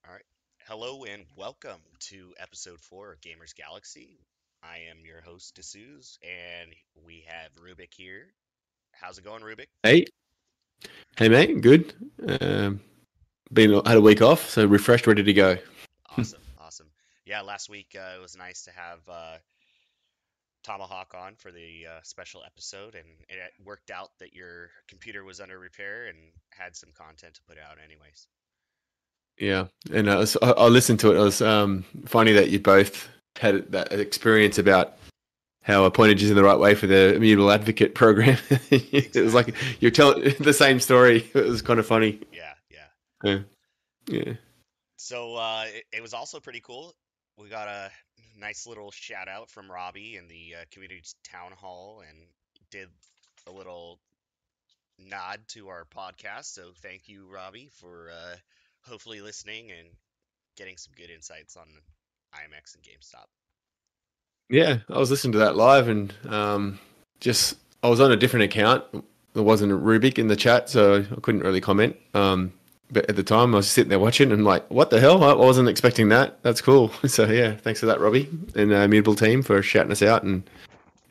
All right. Hello and welcome to episode 4 of GamersGalaxie. I am your host, D'Souza, and we have Rubik here. How's it going, Rubik? Hey, hey, mate. Good. Um, had a week off, so refreshed, ready to go. Awesome, awesome. Yeah, last week it was nice to have Tomahawk on for the special episode, and it worked out that your computer was under repair and had some content to put out, anyways. Yeah, and I listened to it. It was funny that you both had that experience about how I pointed you in the right way for the Immutable Advocate program. It was like Exactly. you're telling the same story. It was kind of funny. Yeah, yeah. Yeah, yeah, So it was also pretty cool. We got a nice little shout out from Robbie in the community town hall and did a little nod to our podcast. So thank you, Robbie, for hopefully listening and getting some good insights on IMX and GameStop. yeah. I was listening to that live, and just I was on a different account. There wasn't a Rubik in the chat, so I couldn't really comment. But at the time, I was sitting there watching, and I'm like, "What the hell? I wasn't expecting that. That's cool." So yeah, thanks for that, Robbie, and Mutable team for shouting us out and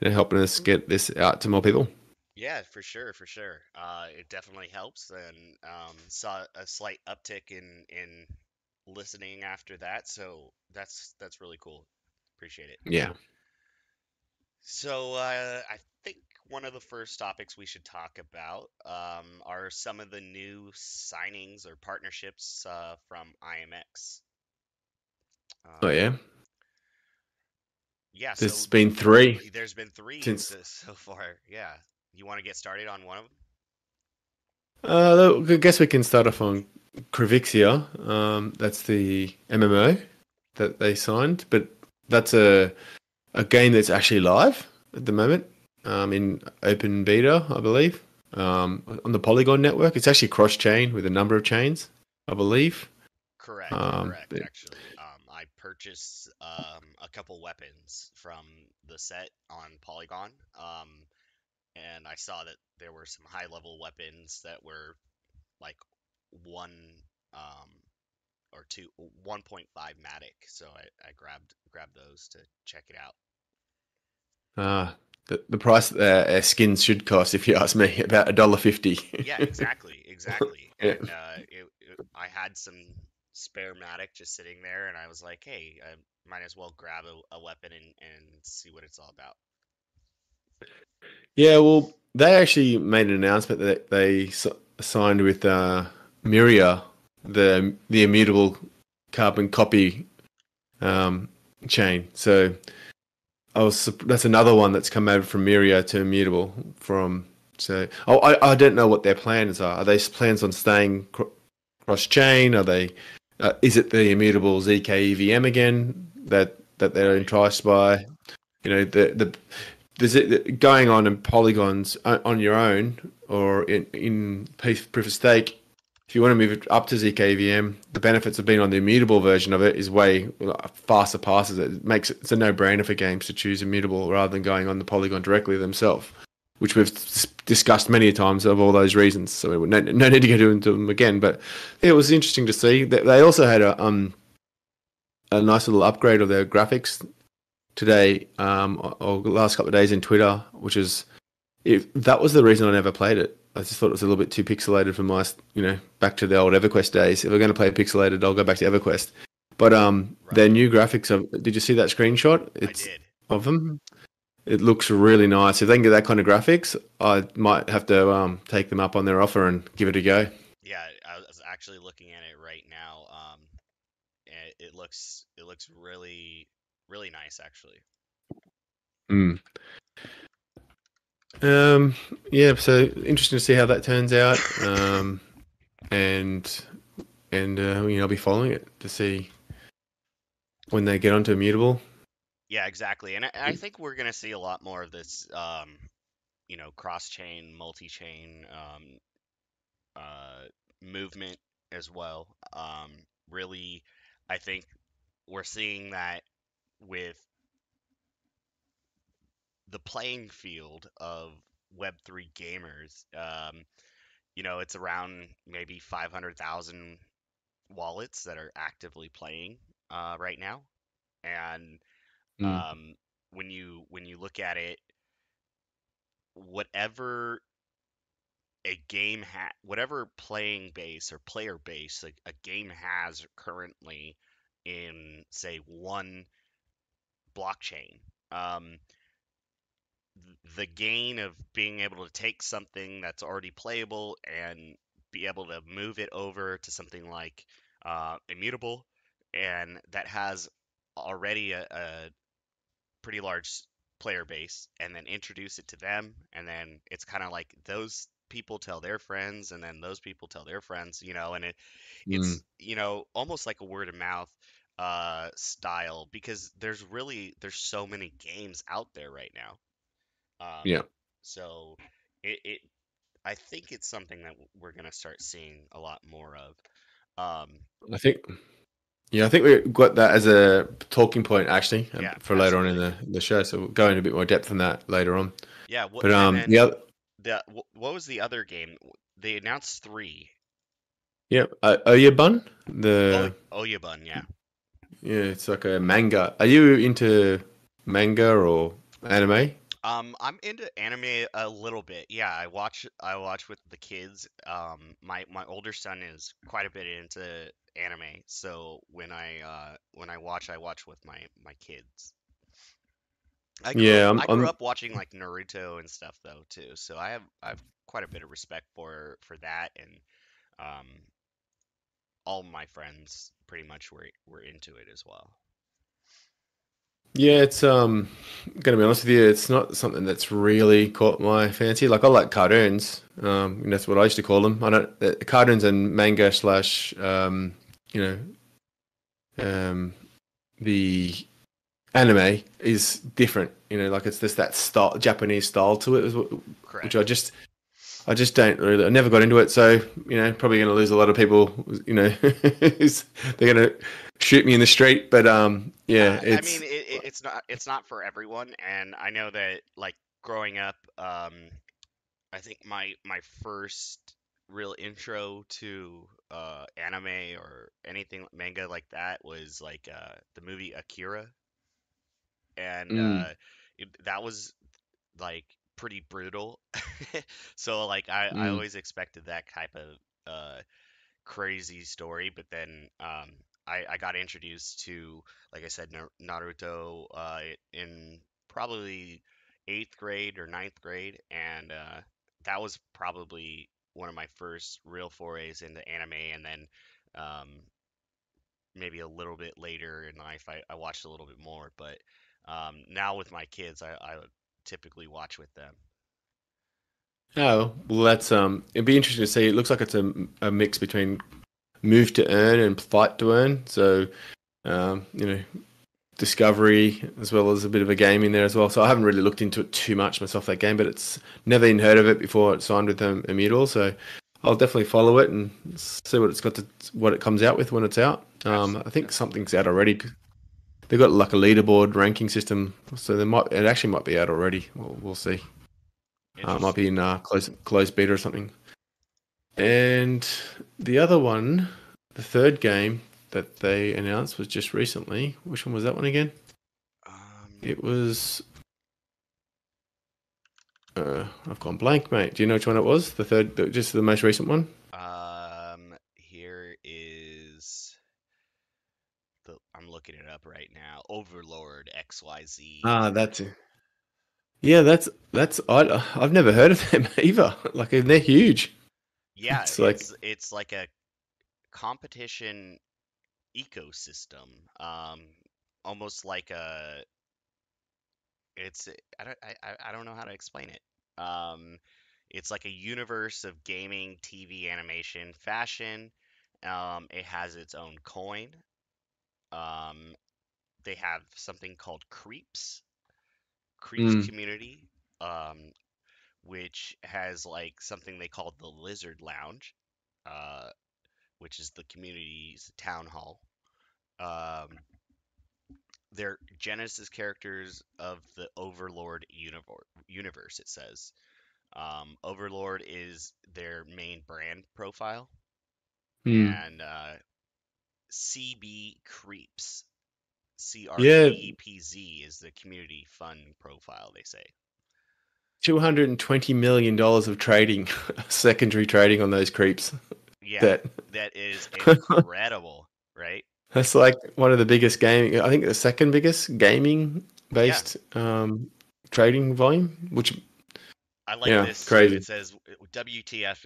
helping us get this out to more people. Yeah, for sure, for sure. It definitely helps, and saw a slight uptick in listening after that. So that's really cool. Appreciate it. Yeah, So I think one of the first topics we should talk about are some of the new signings or partnerships from IMX. oh Um, yeah. yeah, There's so been three there's been three since. so far. Yeah, you want to get started on one of them? I guess we can start off on Krivixia. That's the MMO that they signed, but that's a game that's actually live at the moment in open beta, I believe, on the Polygon network. It's actually cross-chain with a number of chains, I believe. Correct, correct. But Actually, I purchased a couple weapons from the set on Polygon, and I saw that there were some high-level weapons that were like one um, or two, 1.5 Matic. So I grabbed those to check it out. uh, the price skins should cost, if you ask me, about $1.50. Yeah, exactly, exactly. Yeah. And I had some spare Matic just sitting there, and I was like, hey, I might as well grab a weapon and see what it's all about. Yeah, well, they actually made an announcement that they signed with Miria, the immutable carbon copy um, chain. So that's another one that's come over from Miria to immutable from. So I don't know what their plans are. Are they plans on staying cross chain? Are they? Is it the immutable ZK EVM again that they're Right. enticed by? You know the there's it going on in polygons on your own or in proof of stake. If you want to move it up to zkVM, the benefits of being on the immutable version of it is way far surpasses it. It makes it's a no-brainer for games to choose immutable rather than going on the polygon directly themselves, which we've discussed many times of all those reasons. So no need to go into them again. But it was interesting to see that they also had a nice little upgrade of their graphics today, or the last couple of days in Twitter, which is that was the reason I never played it. I just thought it was a little bit too pixelated for my, back to the old EverQuest days. If we're going to play pixelated, I'll go back to EverQuest. But their Right. new graphics, did you see that screenshot? I It's did. of them. It looks really nice. If they can get that kind of graphics, I might have to take them up on their offer and give it a go. Yeah, I was actually looking at it right now, It looks really really nice actually. Mm. Um, yeah, so interesting to see how that turns out. And I'll be following it to see when they get onto Immutable. Yeah, exactly. And I think we're gonna see a lot more of this, cross-chain, multi-chain uh, movement as well. Really, I think we're seeing that with the playing field of Web3 gamers. It's around maybe 500,000 wallets that are actively playing right now, and Mm, um, when you look at it, whatever whatever playing base or player base a game has currently in, say, one blockchain, um, the gain of being able to take something that's already playable and be able to move it over to something like immutable, and that has already a pretty large player base, and then introduce it to them, and then it's kind of like those people tell their friends, and then those people tell their friends, and mm, it's almost like a word of mouth style, because there's so many games out there right now. um yeah, so it I think it's something that we're going to start seeing a lot more of. I think. Yeah, I think we got that as a talking point actually Yeah, for later on in absolutely. the show. So we'll go into a bit more depth on that later on. Yeah, But and the then other, what was the other game? They announced three. yeah, Oyabun, Oh, the Oyabun, yeah. yeah, it's like a manga. Are you into manga or anime? I'm into anime a little bit. Yeah, I watch with the kids. My older son is quite a bit into anime, so when I watch, I watch with my kids. I grew up Yeah, I grew I'm up watching like Naruto and stuff though too, so I have quite a bit of respect for that, and um all my friends pretty much were into it as well. yeah, it's gonna be honest with you, it's not something that's really caught my fancy. Like I like cartoons, and that's what I used to call them. I don't cartoons and manga slash you know um the anime is different. Like it's just that style, Japanese style to it, which Correct. I just don't really. I never got into it, so probably going to lose a lot of people. They're going to shoot me in the street, but yeah, I mean, it's not for everyone, and I know that, like, growing up, I think my first real intro to anime or anything manga like that was like the movie Akira, and mm, that was like pretty brutal. So like I mm, always expected that type of crazy story, but then I got introduced to, like I said, Naruto in probably eighth grade or ninth grade, and that was probably one of my first real forays into anime. And then um, maybe a little bit later in life, I watched a little bit more, but now with my kids, I would typically watch with them. oh well, that's it'd be interesting to see. It looks like it's a mix between move to earn and fight to earn. So you know, discovery as well as a bit of a game in there as well. So I haven't really looked into it too much myself, that game, but it's never even heard of it before it signed with Immutable. So I'll definitely follow it and see what it comes out with when it's out. I think Absolutely. something's out already. They've got like a leaderboard ranking system, so it actually might be out already. We'll see. It might Interesting. be in closed beta or something. And the other one, the third game that they announced was just recently. Which one was that one again? Um, It was I've gone blank, mate. Do you know which one it was? Just the most recent one. Here is I'm looking it up right now. Overlord XYZ. Ah, that's it. Yeah, I've never heard of them either. Like they're huge. Yeah, It's like it's like a competition ecosystem, almost like a it's I don't know how to explain it. It's like a universe of gaming, TV, animation, fashion. It has its own coin. Um, they have something called Creeps Mm. community, um, which has like something they call the Lizard Lounge, uh, which is the community's town hall. Um, they're Genesis characters of the Overlord universe, it says. Overlord is their main brand profile, Mm. and CB Creeps, Yeah, CREEPZ is the community fun profile, they say. $220 million of trading, secondary trading on those creeps. Yeah, That that is incredible, right? that's like one of the biggest gaming. I think the second biggest gaming Yeah, based trading volume. Which I like yeah, this too. It crazy. says WTF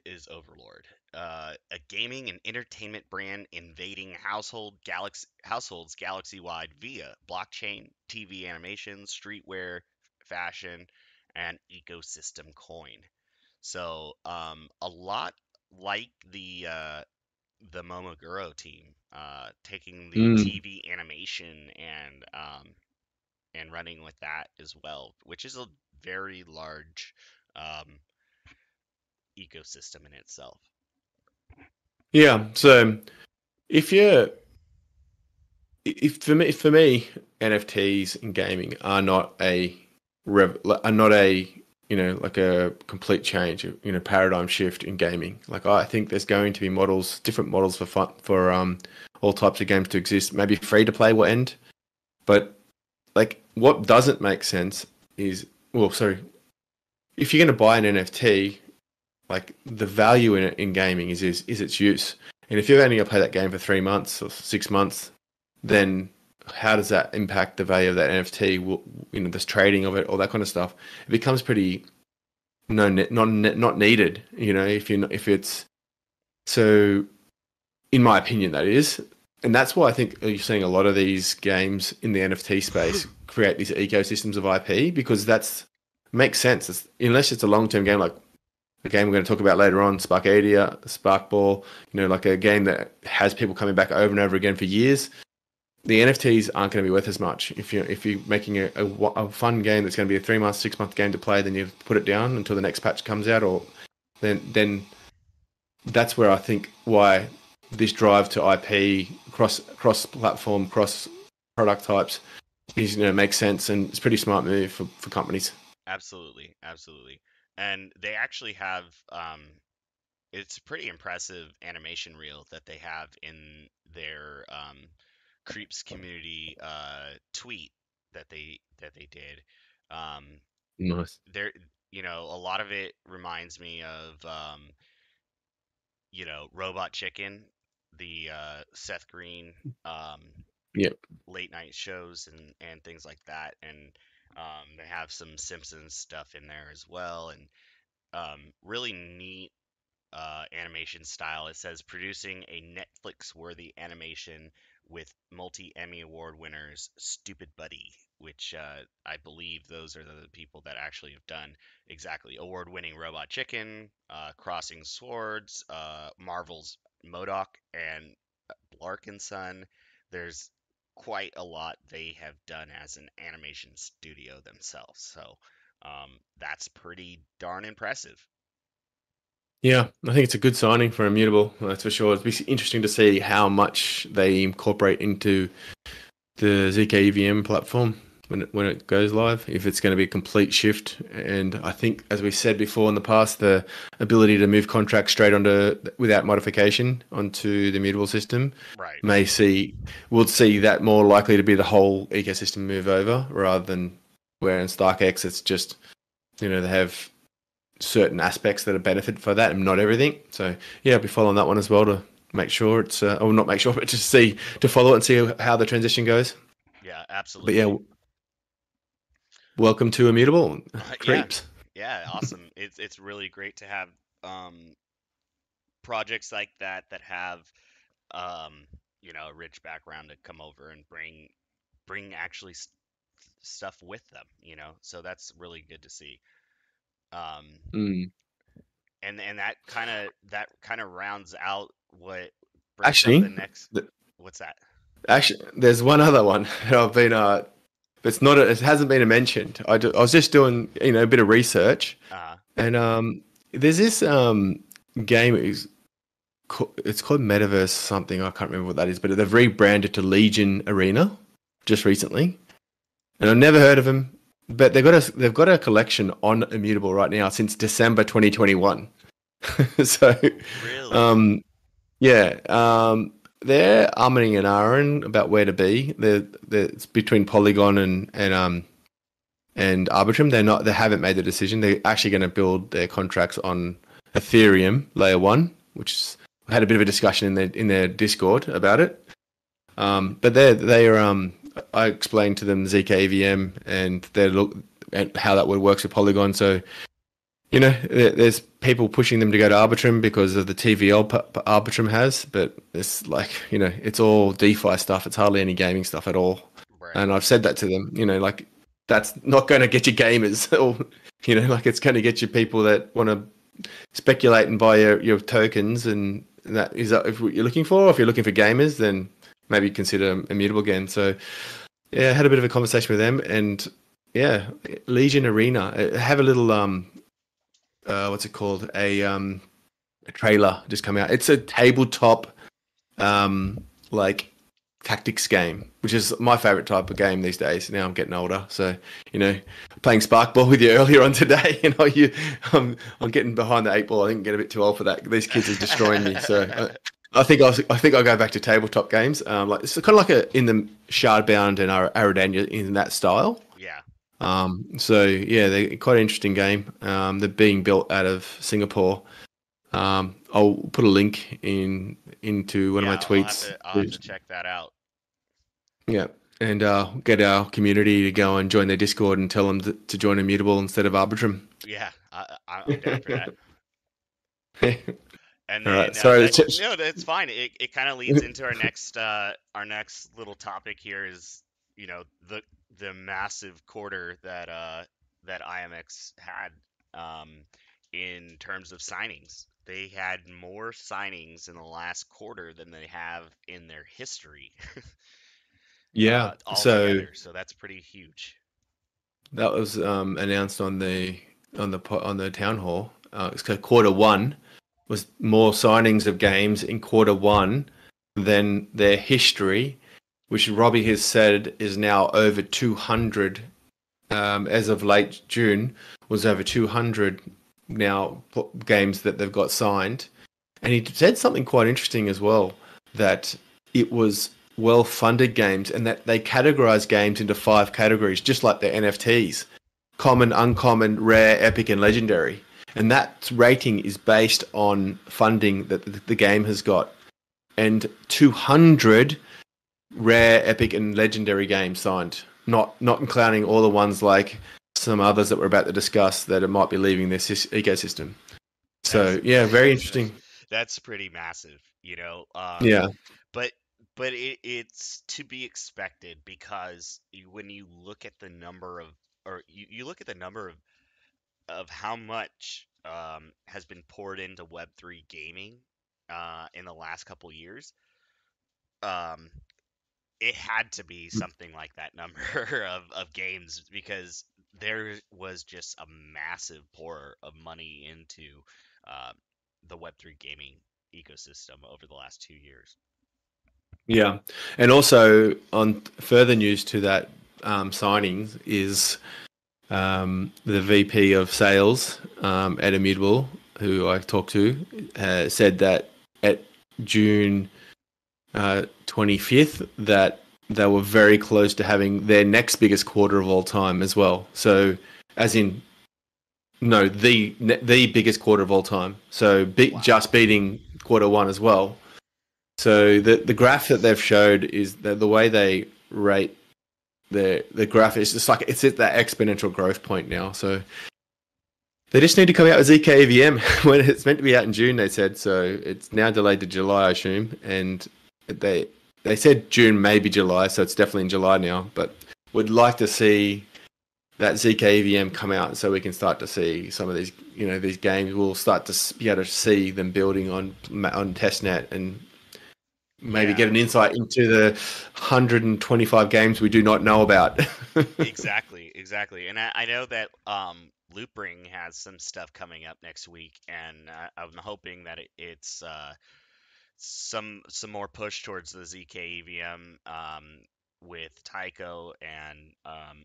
is Overlord, a gaming and entertainment brand invading households galaxy wide via blockchain, TV animation, streetwear, fashion, and ecosystem coin. So a lot like the Momoguro team, taking the Mm. TV animation and running with that as well, which is a very large um, ecosystem in itself. Yeah. So if you're if for me NFTs in gaming are not a are not a like a complete change, paradigm shift in gaming. Like I think there's going to be different models for fun for all types of games to exist. Maybe free to play will end, but like what doesn't make sense is, well, sorry, if you're going to buy an NFT, like the value in it in gaming is its use. And if you're only going to play that game for 3 months or 6 months, then how does that impact the value of that NFT? This trading of it, all that kind of stuff. It becomes pretty not needed. If it's so, in my opinion, that is, and that's why I think you're seeing a lot of these games in the NFT space create these ecosystems of IP because that's makes sense. Unless it's a long term game like a game we're going to talk about later on, Sparkadia, Sparkball, like a game that has people coming back over and over again for years. The NFTs aren't going to be worth as much if you're making a fun game that's going to be a 3 month, 6 month game to play. Then you put it down until the next patch comes out, or then that's where I think why this drive to IP cross platform, cross product types is makes sense, and it's a pretty smart move for companies. Absolutely, absolutely. And they actually have it's a pretty impressive animation reel that they have in their Creeps community tweet that they did. Um, Nice. there, a lot of it reminds me of Robot Chicken, the Seth Green um, Yep. late night shows and things like that, and they have some Simpsons stuff in there as well, and really neat animation style. It says producing a Netflix worthy animation with multi Emmy Award winners Stupid Buddy, which I believe those are the people that actually have done exactly award winning Robot Chicken, Crossing Swords, Marvel's Modoc, and Blark and Son. There's quite a lot they have done as an animation studio themselves. So that's pretty darn impressive. Yeah, I think it's a good signing for Immutable. That's for sure. It'll be interesting to see how much they incorporate into the ZK EVM platform when it goes live. If it's going to be a complete shift, and I think, as we said before in the past, the ability to move contracts straight onto without modification onto the Immutable system Right. we'll see that more likely to be the whole ecosystem move over rather than where in StarkX it's just they have certain aspects that are benefit for that and not everything. So yeah, I'll be following that one as well to make sure it's or not make sure, but just see to follow it and see how the transition goes. Yeah, But yeah, absolutely. welcome to Immutable Yeah, Creeps. yeah, awesome. It's really great to have um, projects like that that have um, a rich background to come over and bring actually stuff with them. So that's really good to see. Um, Mm. and that kind of rounds out what brings up the Actually, next. th- What's that? there's one other one that I've been. It's not. It hasn't been mentioned. I was just doing, a bit of research, Uh, and there's this game. It's called Metaverse something. I can't remember what that is, but they've rebranded to Legion Arena just recently, and I've never heard of them. But they've got a collection on Immutable right now since December 2021. So, really? um, yeah, they're umming and ahhing about where to be. It's between Polygon and Arbitrum. They haven't made the decision. They're actually going to build their contracts on Ethereum layer one, which is, I had a bit of a discussion in their Discord about it. But I explained to them ZKVM and their look and how that would works with Polygon. So, there's people pushing them to go to Arbitrum because of the TVL Arbitrum has, but it's like, it's all DeFi stuff. It's hardly any gaming stuff at all. Right. And I've said that to them, like that's not going to get you gamers or, like it's going to get you people that want to speculate and buy your tokens. And that if you're looking for, or if you're looking for gamers, then maybe consider Immutable again. So yeah, I had a bit of a conversation with them, and yeah, Legion Arena, have a little, what's it called? A trailer just come out. It's a tabletop, like tactics game, which is my favorite type of game these days. Now I'm getting older, so playing Sparkball with you earlier on today. I'm getting behind the eight ball. I think I'm getting a bit too old for that. These kids are destroying me. So I think I'll go back to tabletop games. Like it's kind of like in the Shardbound and Aridania in that style. Yeah. So yeah, they're quite an interesting game. They're being built out of Singapore. I'll put a link into one of my tweets. I'll have to check that out. Yeah, and get our community to go and join their Discord and tell them to join Immutable instead of Arbitrum. Yeah, I'm down for that. And All right, then sorry. no, that's fine. It kind of leads into our next little topic here is the massive quarter that IMX had in terms of signings. They had more signings in the last quarter than they have in their history Yeah, so altogether. So that's pretty huge. that was announced on the town hall. It's quarter one was more signings of games in quarter one than their history, which Robbie has said is now over 200. As of late June, was over 200 now games that they've got signed. And he said something quite interesting as well, that it was well-funded games and that they categorize games into 5 categories, just like the NFTs: common, uncommon, rare, epic, and legendary. And that rating is based on funding that the game has got. And 200 rare, epic, and legendary games signed, not including all the ones like some others that we're about to discuss that it might be leaving this ecosystem. So yeah, very interesting. That's pretty massive, Yeah, but it's to be expected because when you look at the number of or you look at the number of how much has been poured into Web3 gaming in the last couple years, um, it had to be something like that number of games because there was just a massive pour of money into uh, the Web3 gaming ecosystem over the last 2 years. yeah, and also on further news to that, signings is the VP of sales at Immutable, who I talked to, said that at June 25th that they were very close to having their next biggest quarter of all time as well. So, as in, no, the biggest quarter of all time. So, Wow. just beating quarter one as well. So the graph that they've showed is that the way they rate the graph is just like it's at that exponential growth point now. So they just need to come out with ZKVM when it's meant to be out in June. They said so. It's now delayed to July, I assume, and they said June, maybe July, so it's definitely in July now. But would like to see that ZK EVM come out so we can start to see some of these, these games. We'll start to be able to see them building on testnet and maybe Yeah, get an insight into the 125 games we do not know about. exactly. And I know that Loopring has some stuff coming up next week, and I'm hoping that it's some more push towards the ZK EVM with Tycho, and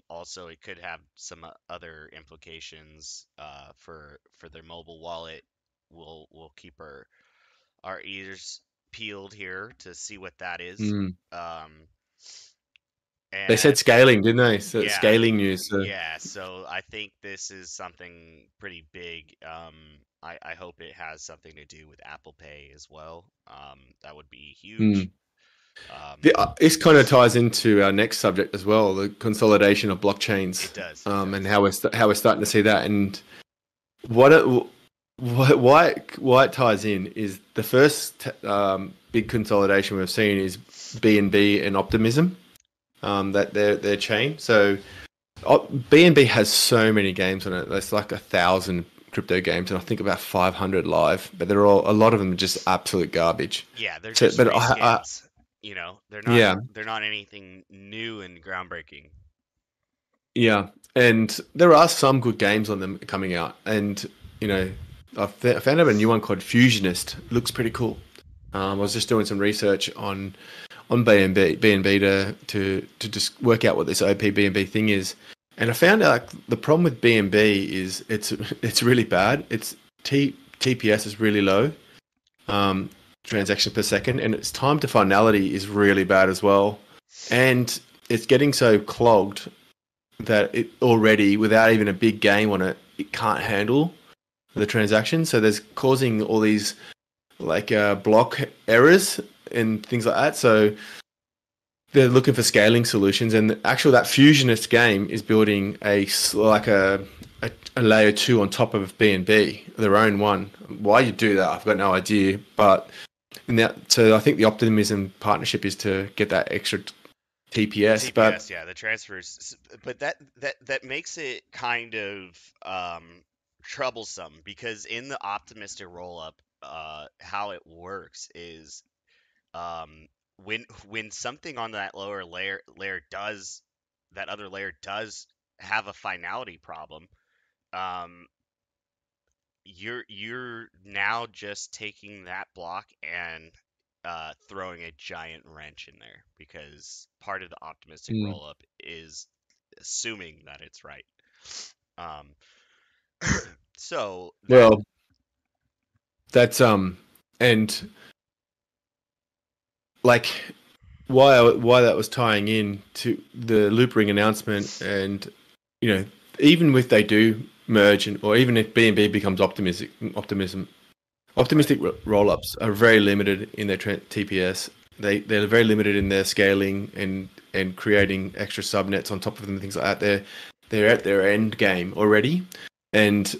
also it could have some other implications for their mobile wallet. We'll keep our ears peeled here to see what that is. Mm. Um, They and said scaling, didn't they? So yeah, scaling news. So. yeah. So I think this is something pretty big. I hope it has something to do with Apple Pay as well. That would be huge. Mm. Um, This kind of ties into our next subject as well, the consolidation of blockchains, it does. It and does. how we're starting to see that. And what it, why it ties in is the first big consolidation we've seen is BNB and Optimism, that their chain. So BNB has so many games on it. There's like 1,000 crypto games, and I think about 500 live. But they're all a lot of them are just absolute garbage. Yeah, they're So, just but reskins. yeah, They're not anything new and groundbreaking. yeah, and there are some good games on them coming out, and you know, I found out a new one called Fusionist. Looks pretty cool. I was just doing some research on BNB to just work out what this OP BNB thing is, and I found out like, the problem with BNB is it's really bad. Its TPS is really low, um, Yep. transaction per second, and its time to finality is really bad as well, and it's getting so clogged that it already, without even a big game on it, it can't handle the transaction. So there's causing all these like block errors and things like that. So they're looking for scaling solutions, and actually that Fusionist game is building a layer two on top of BNB, their own one. Why you do that, I've got no idea. But so I think the Optimism partnership is to get that extra TPS. But TPS, yeah, the transfers, but that makes it kind of troublesome because in the optimistic rollup, how it works is when something on that lower layer does that other layer does have a finality problem, um, you're now just taking that block and throwing a giant wrench in there because part of the optimistic mm, rollup is assuming that it's right. Um, so that well, that's and like why that was tying in to the loop ring announcement, and you know, even if they do merge, or even if BNB becomes right, optimistic roll-ups are very limited in their TPS. They're very limited in their scaling and creating extra subnets on top of them and things like that. They're at their end game already, and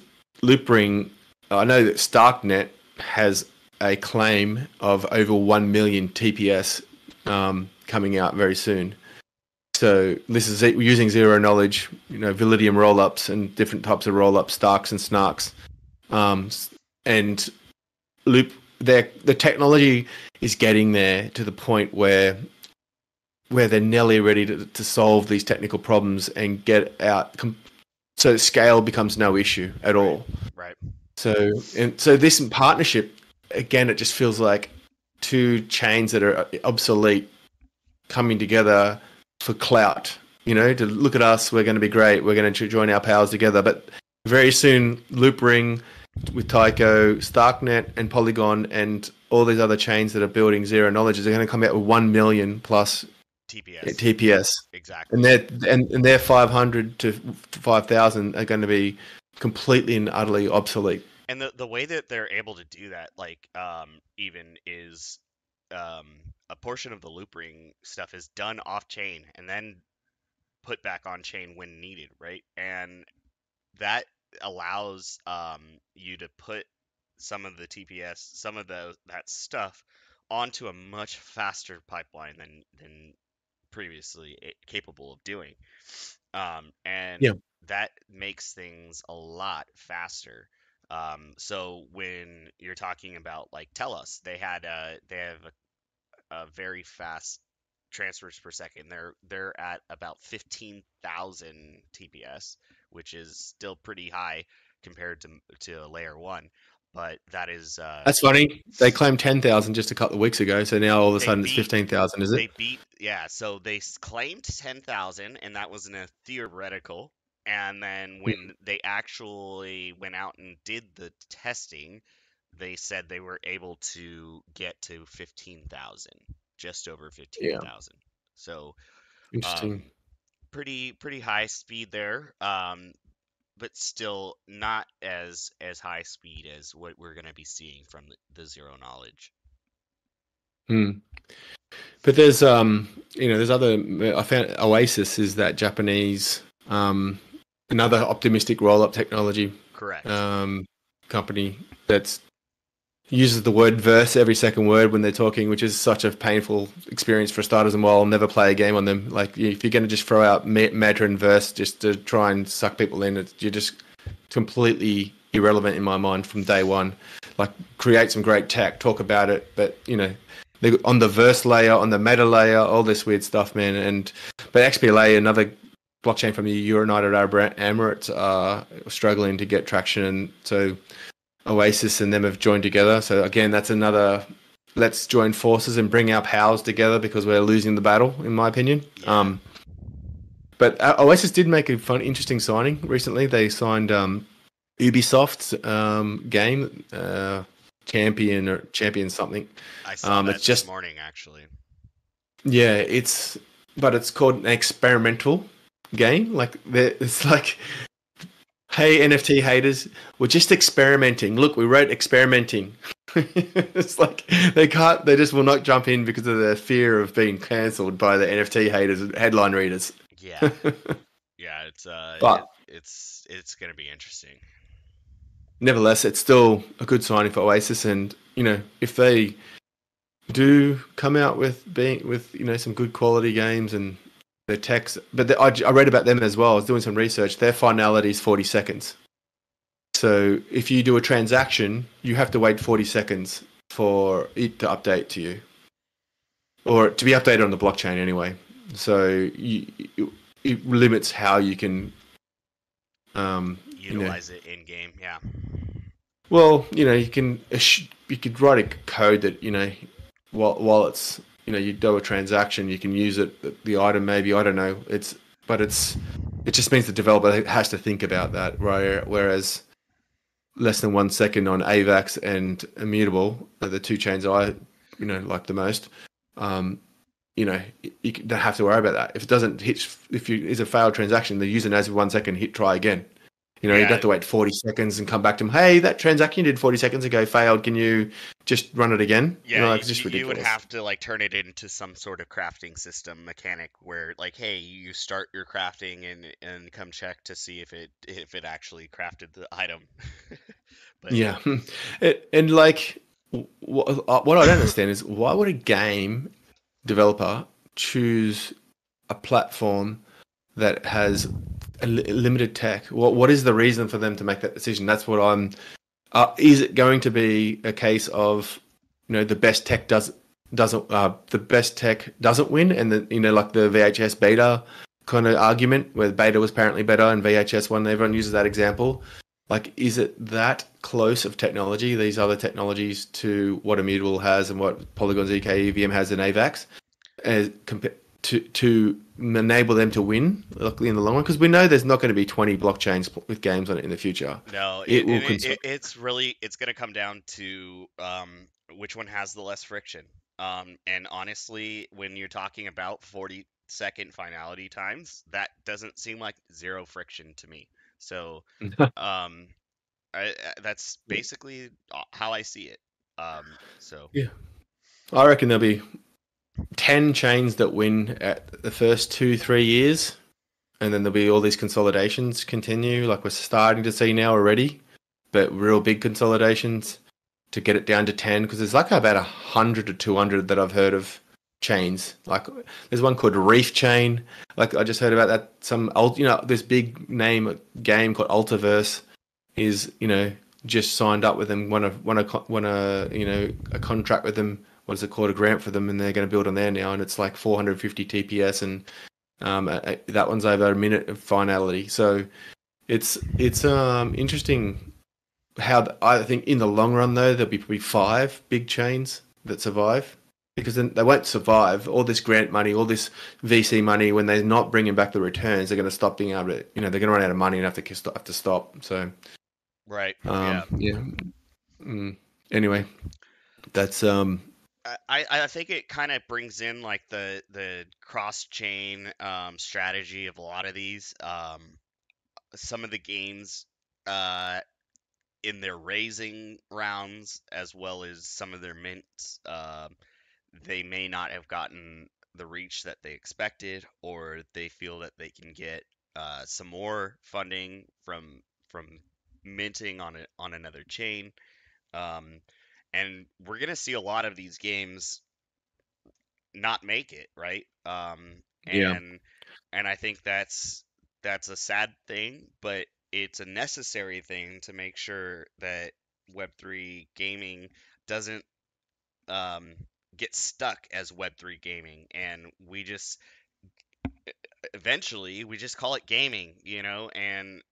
Loopring. I know that Starknet has a claim of over 1 million TPS coming out very soon. So this is using zero knowledge, Validium rollups and different types of rollups, Starks and Snarks, um, and Loop. The technology is getting there to the point where they're nearly ready to solve these technical problems and get out, so scale becomes no issue at right, all. right. So this partnership, again, it just feels like two chains that are obsolete coming together for clout. To look at us, we're going to be great. We're going to join our powers together. But very soon, Loopring with Tycho, Starknet, and Polygon, and all these other chains that are building zero knowledge, are going to come out with 1 million plus TPS, TPS, and exactly. their 500 to 5,000 are going to be completely and utterly obsolete. And the way that they're able to do that, like even is um, a portion of the loop ring stuff is done off chain and then put back on chain when needed, right? And that allows you to put some of the TPS, some of that stuff onto a much faster pipeline than previously capable of doing. And Yeah. that makes things a lot faster. So when you're talking about like TELUS, they have a very fast transfers per second. They're at about 15,000 TPS, which is still pretty high compared to layer one. But that is That's funny. They claimed 10,000 just a couple of weeks ago, so now all of a they sudden it's beat 15,000, is it? they beat yeah. So they claimed 10,000, and that was in a theoretical. And then when they actually went out and did the testing, they said they were able to get to 15,000, just over Yeah. 15,000. So, Interesting. um, pretty high speed there, but still not as high speed as what we're going to be seeing from the zero knowledge. Hmm. But there's there's other. I found Oasis is that Japanese another optimistic roll-up technology Correct. um, company that's uses the word verse every second word when they're talking, which is such a painful experience for starters. And while I'll never play a game on them, like if you're going to just throw out meta and verse just to try and suck people in, you're just completely irrelevant in my mind from day one. Like create some great tech, talk about it, but on the verse layer, on the meta layer, all this weird stuff, man. But XPLA, another blockchain from the United Arab Emirates, are struggling to get traction, and so Oasis and them have joined together. So again, that's another. Let's join forces and bring our powers together because we're losing the battle, in my opinion. Yeah. But Oasis did make a fun, interesting signing recently. They signed Ubisoft's game, Champion something. I saw It's that this just morning, actually. yeah, but it's called an experimental game. Like it's like, hey NFT haters, we're just experimenting. Look, we wrote experimenting. It's like they just will not jump in because of their fear of being cancelled by the NFT haters and headline readers. Yeah. Yeah, But it's gonna be interesting. nevertheless, it's still a good signing for Oasis, and if they do come out with some good quality games and their techs, but I read about them as well. I was doing some research. Their finality is 40 seconds. So if you do a transaction, you have to wait 40 seconds for it to update to you, or to be updated on the blockchain anyway. So it limits how you can, Utilize it in game, yeah. well, you could write a code that while it's you do a transaction, you can use it the item maybe, I don't know. It just means the developer has to think about that, right? Whereas less than 1 second on AVAX and Immutable are the two chains I like the most. Um, you don't have to worry about that. If it doesn't hit, if you is a failed transaction, the user knows 1 second, hit try again. You'd Yeah, have to wait 40 seconds and come back to him. Hey, that transaction you did 40 seconds ago failed. Can you just run it again? yeah, It's just you would ridiculous. have to like turn it into some sort of crafting system mechanic where like, hey, you start your crafting and come check to see if it actually crafted the item. But Yeah. And like, what I don't understand is why would a game developer choose a platform that has a limited tech? What is the reason for them to make that decision? That's what I'm. Is it going to be a case of, the best tech doesn't win, and like the VHS beta kind of argument where beta was apparently better and VHS won. Everyone uses that example. Like, is it that close of technology, these other technologies, to what Immutable has and what Polygon ZK EVM has in AVAX, to enable them to win in the long run? Because we know there's not going to be 20 blockchains with games on it in the future. no, It will. it's gonna come down to which one has the less friction. And honestly, when you're talking about 40-second finality times, that doesn't seem like zero friction to me. So, um, that's basically how I see it. So Yeah, I reckon there'll be 10 chains that win at the first 2-3 years, and then there'll be all these consolidations continue, like we're starting to see now already, but real big consolidations. to get it down to 10, because there's like about 100 to 200 that I've heard of chains. Like there's one called Reef Chain. Like I just heard about that. This big name game called Ultiverse is, just signed up with them, won a contract with them. What is it called? A grant for them, and they're going to build on there now, and it's like 450 TPS, and that one's over a minute of finality. So it's interesting how I think in the long run though there'll be probably 5 big chains that survive, because then they won't survive all this grant money, all this VC money. When they're not bringing back the returns, they're going to stop being able to, they're going to run out of money and have to stop. So Right. Yeah. yeah. Anyway, that's I think it kind of brings in like the cross chain strategy of a lot of these. Some of the games in their raising rounds, as well as some of their mints, they may not have gotten the reach that they expected, or they feel that they can get some more funding from minting on another chain. Um, and we're gonna see a lot of these games not make it, right? yeah, And I think that's a sad thing, but it's a necessary thing to make sure that Web3 gaming doesn't um, get stuck as Web3 gaming, and we just eventually we just call it gaming, and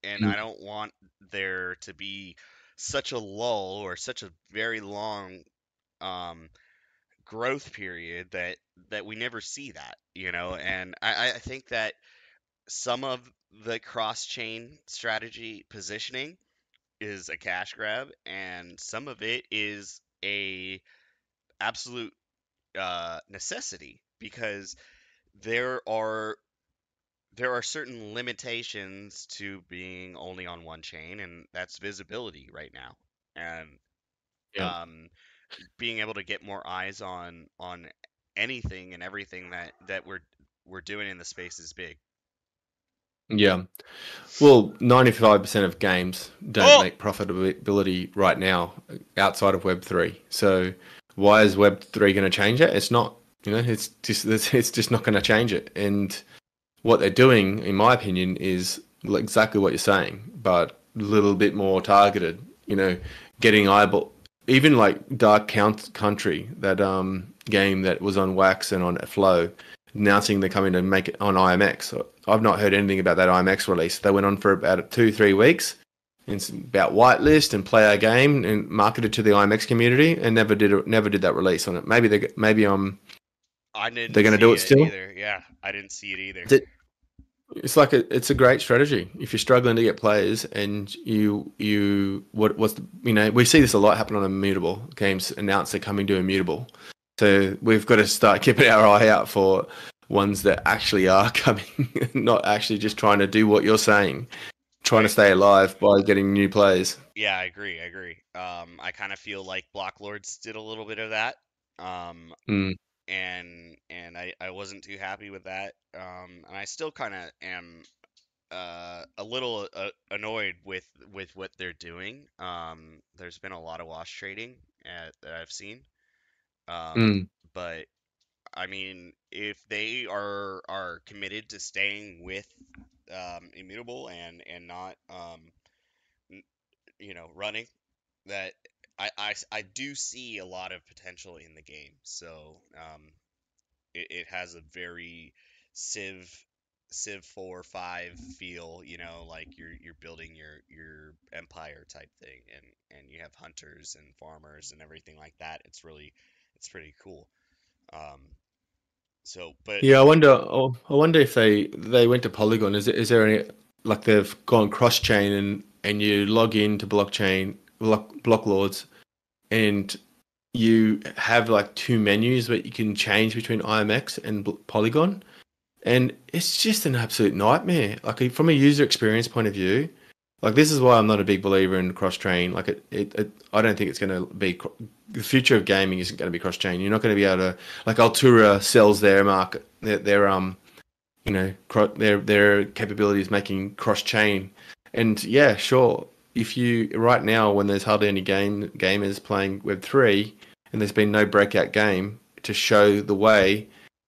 I mm, don't want there to be such a lull or such a very long um, growth period that we never see that, and I think that some of the cross chain strategy positioning is a cash grab, and some of it is a absolute necessity, because there are there are certain limitations to being only on one chain, and that's visibility right now, and yeah, um, being able to get more eyes on anything and everything that we're doing in the space is big. yeah. Well, 95% of games don't Oh, make profitability right now outside of Web3. So why is Web3 going to change it? It's not. It's just not going to change it. And what they're doing, in my opinion, is exactly what you're saying, but a little bit more targeted. Getting eyeball, even like Country, that game that was on Wax and on Flow, announcing they're coming to make it on IMX. I've not heard anything about that IMX release. They went on for about 2-3 weeks. It's about whitelist and play our game and marketed to the IMX community, and never did that release on it. I They're didn't going to do see it it still. either. Yeah, I didn't see it either. It's a great strategy if you're struggling to get players, and we see this a lot happen on immutable games. Announce they're coming to immutable, so we've got to start keeping our eye out for ones that actually are coming, not actually just trying to do what you're saying, trying to Right. stay alive by getting new players. Yeah, I agree. I agree. I kind of feel like Block Lords did a little bit of that. Um, Mm, and I wasn't too happy with that. And I still kind of am a little annoyed with what they're doing. There's been a lot of wash trading that I've seen. mm. But I mean, if they are committed to staying with Immutable and not n- running, that I do see a lot of potential in the game. So it has a very Civ Civ 4 5 feel, like you're building your empire type thing, and you have hunters and farmers and everything like that. It's pretty cool. Um, so, but Yeah, I wonder if they went to Polygon. Is there any, like they've gone cross chain, and you log into blockchain block lords, and you have like 2 menus that you can change between IMX and Polygon, and it's just an absolute nightmare. Like from a user experience point of view, like this is why I'm not a big believer in cross chain. Like I don't think it's going to be the future of gaming isn't going to be cross chain. You're not going to be able to, like Altura sells their market, their capabilities making cross chain, and yeah, sure. if you right now when there's hardly any gamers playing Web3 and there's been no breakout game to show the way,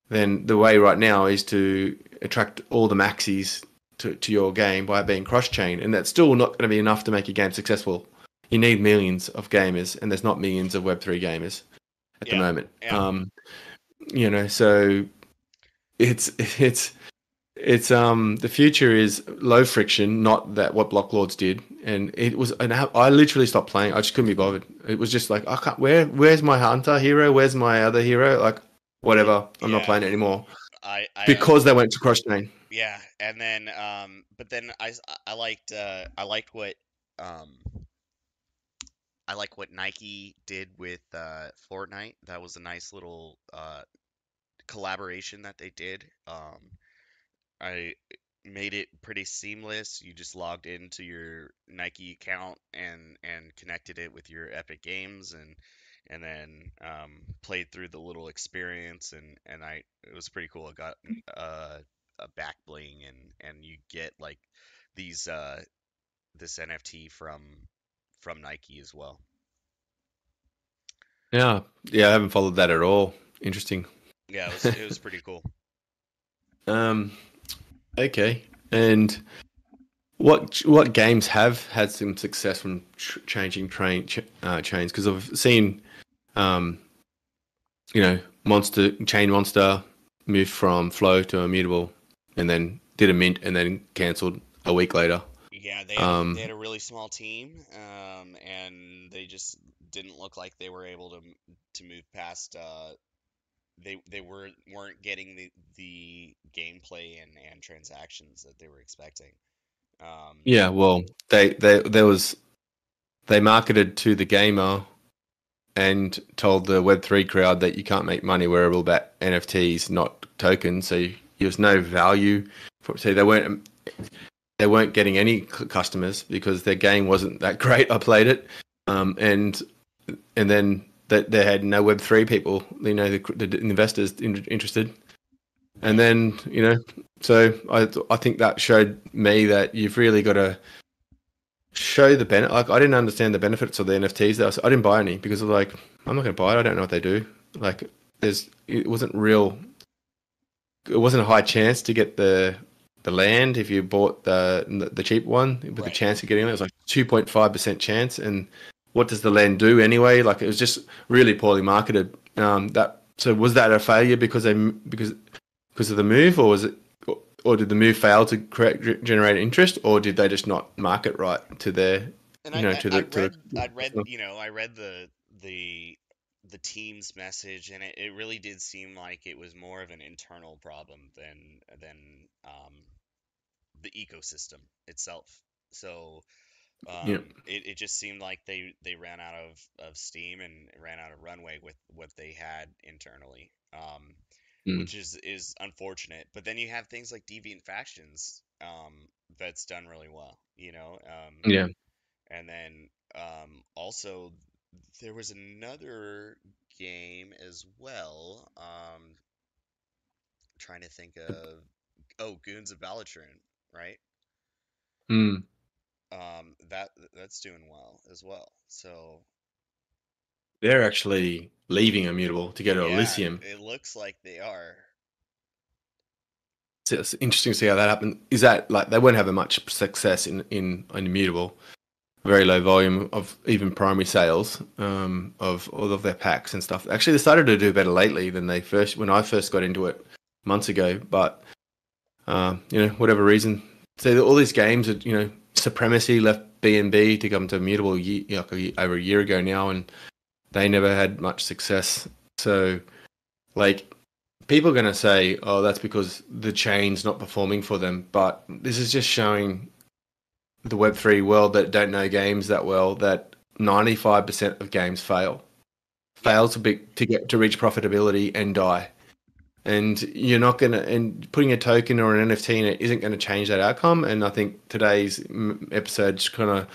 then the way right now is to attract all the maxis to your game by being cross-chain, and that's still not going to be enough to make your game successful. You need millions of gamers, and there's not millions of Web3 gamers at the Yeah, moment. yeah, So it's the future is low friction, not that what Block Lords did, and it was. And I literally stopped playing. I just couldn't be bothered. It was just like I can't. Where's my hunter hero? Where's my other hero? Like whatever. I'm not yeah. playing it anymore I because they went to cross chain. Yeah, and then but then I liked what um I like what Nike did with Fortnite. That was a nice little collaboration that they did. I made it pretty seamless. You just logged into your Nike account and connected it with your Epic Games and then played through the little experience and I it was pretty cool. I got a back bling and you get like these this NFT from Nike as well. Yeah, yeah. I haven't followed that at all. Interesting. Yeah, it was pretty cool. um. Okay. And what games have had some success from changing chains? Because I've seen, um, Monster moved from Flow to Immutable, and then did a mint, and then cancelled a week later. Yeah, they Um, had a really small team, and they just didn't look like they were able to move past. They weren't getting the gameplay and transactions that they were expecting. Um, yeah, well, they marketed to the gamer and told the Web3 crowd that you can't make money wearable about NFTs, not tokens. So there's no value for. So they weren't getting any customers because their game wasn't that great. I played it, and then that they had no Web3 people, the investors interested, and right. then so I think that showed me that you've really got to show the benefit. Like I didn't understand the benefits of the NFTs. I didn't buy any because like I'm not going to buy it. I don't know what they do. Like it wasn't real. It wasn't a high chance to get the land if you bought the cheap one, with the Right. chance of getting it was like 2.5% chance. And what does the land do anyway? Like it was just really poorly marketed. Was that a failure because of the move, or was it, or did the move fail to generate interest, or did they just not market right to their, And I read the the team's message, and it really did seem like it was more of an internal problem than the ecosystem itself. So yeah. it just seemed like they ran out of steam and ran out of runway with what they had internally, Mm, which is unfortunate. But then you have things like Deviant Factions, that's done really well, yeah. and then also there was another game as well. Trying to think of Goons of Balatron, right? Mm. That's doing well as well. So They're actually leaving Immutable to go to yeah, Elysium. it looks like they are. So it's interesting to see how that happened. Is that like they won't have much success in Immutable? Very low volume of even primary sales, of all of their packs and stuff. Actually, they started to do better lately than they first when I first got into it months ago. But whatever reason, so all these games are, Supremacy left B&B to come to Immutable over a year ago now, and they never had much success. So like people are going to say, oh, that's because the chain's not performing for them. But this is just showing the Web3 world that don't know games that well that 95% of games Yeah, fail to reach profitability and die. And you're not gonna, and putting a token or an NFT in it isn't going to change that outcome. And I think today's episode just kind of,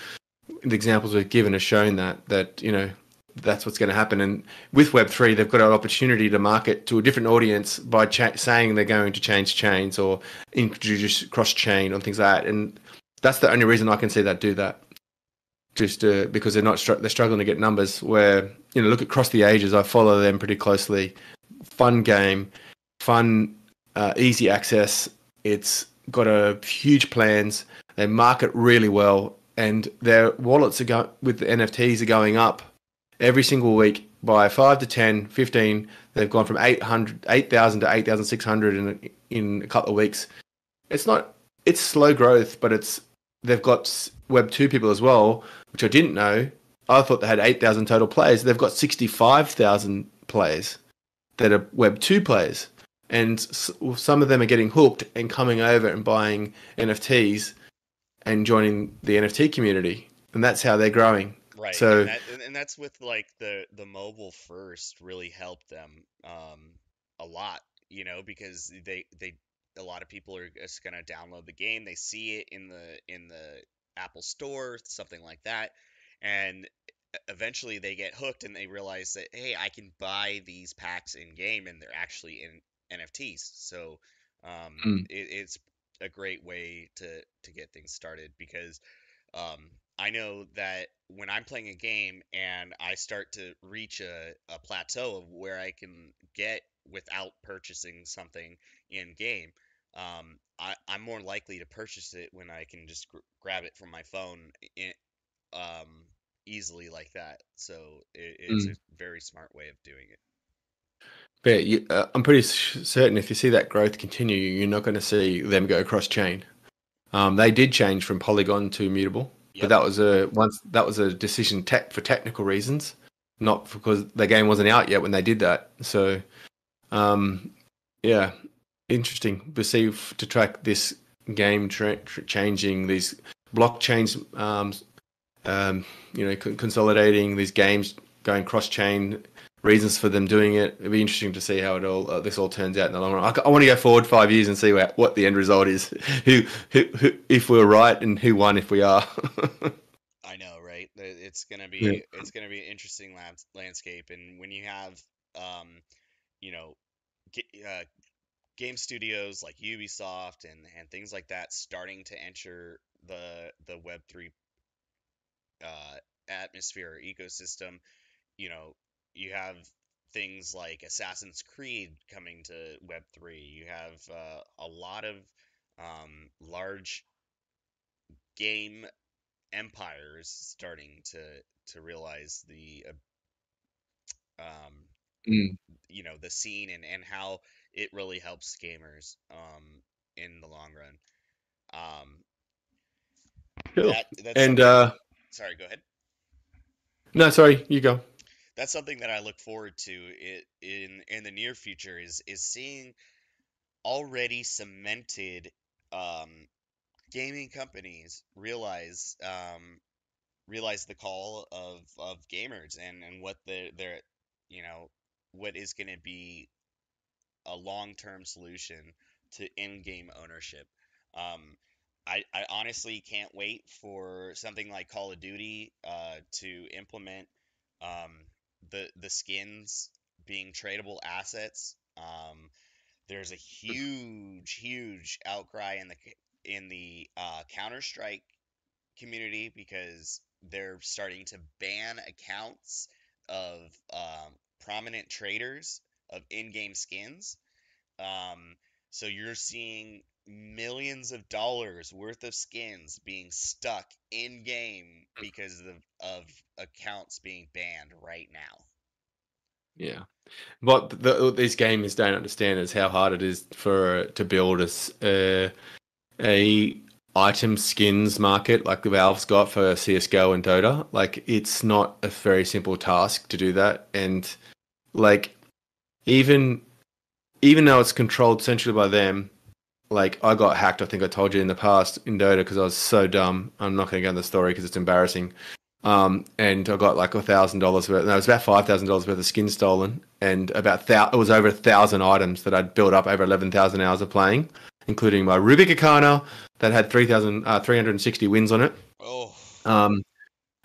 the examples we've given have shown that that's what's going to happen. And with Web3, they've got an opportunity to market to a different audience by saying they're going to change chains or introduce cross chain or things like that. And that's the only reason I can see that do that. just because they're struggling to get numbers. Where look across the ages, I follow them pretty closely. Fun game, fun, easy access. It's got a huge plans. They market really well, and their wallets with the NFTs are going up every single week by 5 to 10, 15. They've gone from 8,000 to 8,600 in a couple of weeks. It's slow growth, but they've got Web 2 people as well, which I didn't know. I thought they had 8,000 total players. They've got 65,000 players that are Web 2 players. And some of them are getting hooked and coming over and buying NFTs and joining the NFT community. And that's how they're growing. Right, So, and that's with like the mobile first really helped them a lot, because they a lot of people are just gonna download the game, they see it in the Apple Store, something like that, and eventually they get hooked and they realize that hey, I can buy these packs in game and they're actually in NFTs. So mm, it's a great way to get things started because I know that when I'm playing a game and I start to reach a plateau of where I can get without purchasing something in game, I'm more likely to purchase it when I can just grab it from my phone um, easily like that. So it's a mm. very smart way of doing it. But I'm pretty certain if you see that growth continue, you're not going to see them go cross chain. They did change from Polygon to Mutable, but Yep. that was a decision for technical reasons, not because the game wasn't out yet when they did that. So, um, yeah, interesting. Perceive to track this game changing these blockchains, consolidating these games, going cross chain. Reasons for them doing it. It'd be interesting to see how this all turns out in the long run. I want to go forward 5 years and see what the end result is. Who if we're right, and who won if we are. I know, right? Yeah. It's gonna be an interesting landscape, and when you have you know, game studios like Ubisoft and things like that starting to enter the Web3 uh, atmosphere or ecosystem, you know, you have things like Assassin's Creed coming to Web3. You have a lot of large game empires starting to realize um, Mm, the scene and how it really helps gamers in the long run. Um, cool. that's And something. Sorry, go ahead. no, sorry, you go. That's something that I look forward to in the near future is seeing already cemented um, gaming companies realize the call of gamers and what they're you know what is going to be a long-term solution to in-game ownership. Um, I honestly can't wait for something like Call of Duty to implement um, the skins being tradable assets. There's a huge outcry in the Counter Strike community because they're starting to ban accounts of prominent traders of in-game skins. Um, so you're seeing millions of dollars worth of skins being stuck in game because of accounts being banned right now. Yeah. What these gamers don't understand is how hard it is to build a item skins market like the Valve's got for CS:GO and Dota. Like it's not a very simple task to do that, and like even even though it's controlled centrally by them, like I got hacked. I think I told you in the past in Dota because I was so dumb. I'm not going to go into the story because it's embarrassing. And I got like $1,000 worth. No, it was about $5,000 worth of skin stolen, and it was over 1,000 items that I'd built up over 11,000 hours of playing, including my Rubik Arcana that had 360 wins on it. Oh, Um,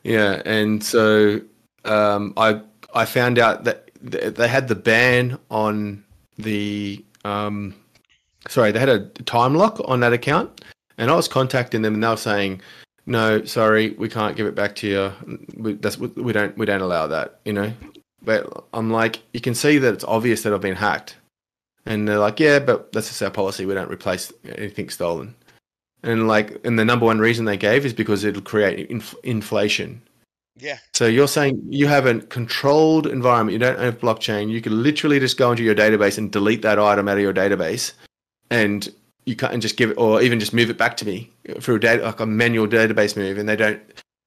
yeah, and so I found out that they had the ban on the sorry, they had a time lock on that account, and I was contacting them, and they were saying no, sorry, we can't give it back to you. We don't allow that, you know. But I'm like, you can see that it's obvious that I've been hacked, and they're like, yeah, but that's just our policy. We don't replace anything stolen. And the number one reason they gave is because it'll create inflation. Yeah. So you're saying you have a controlled environment. You don't have blockchain. You can literally just go into your database and delete that item out of your database, and you can't and just give it, or even just move it back to me through a data, like a manual database move, and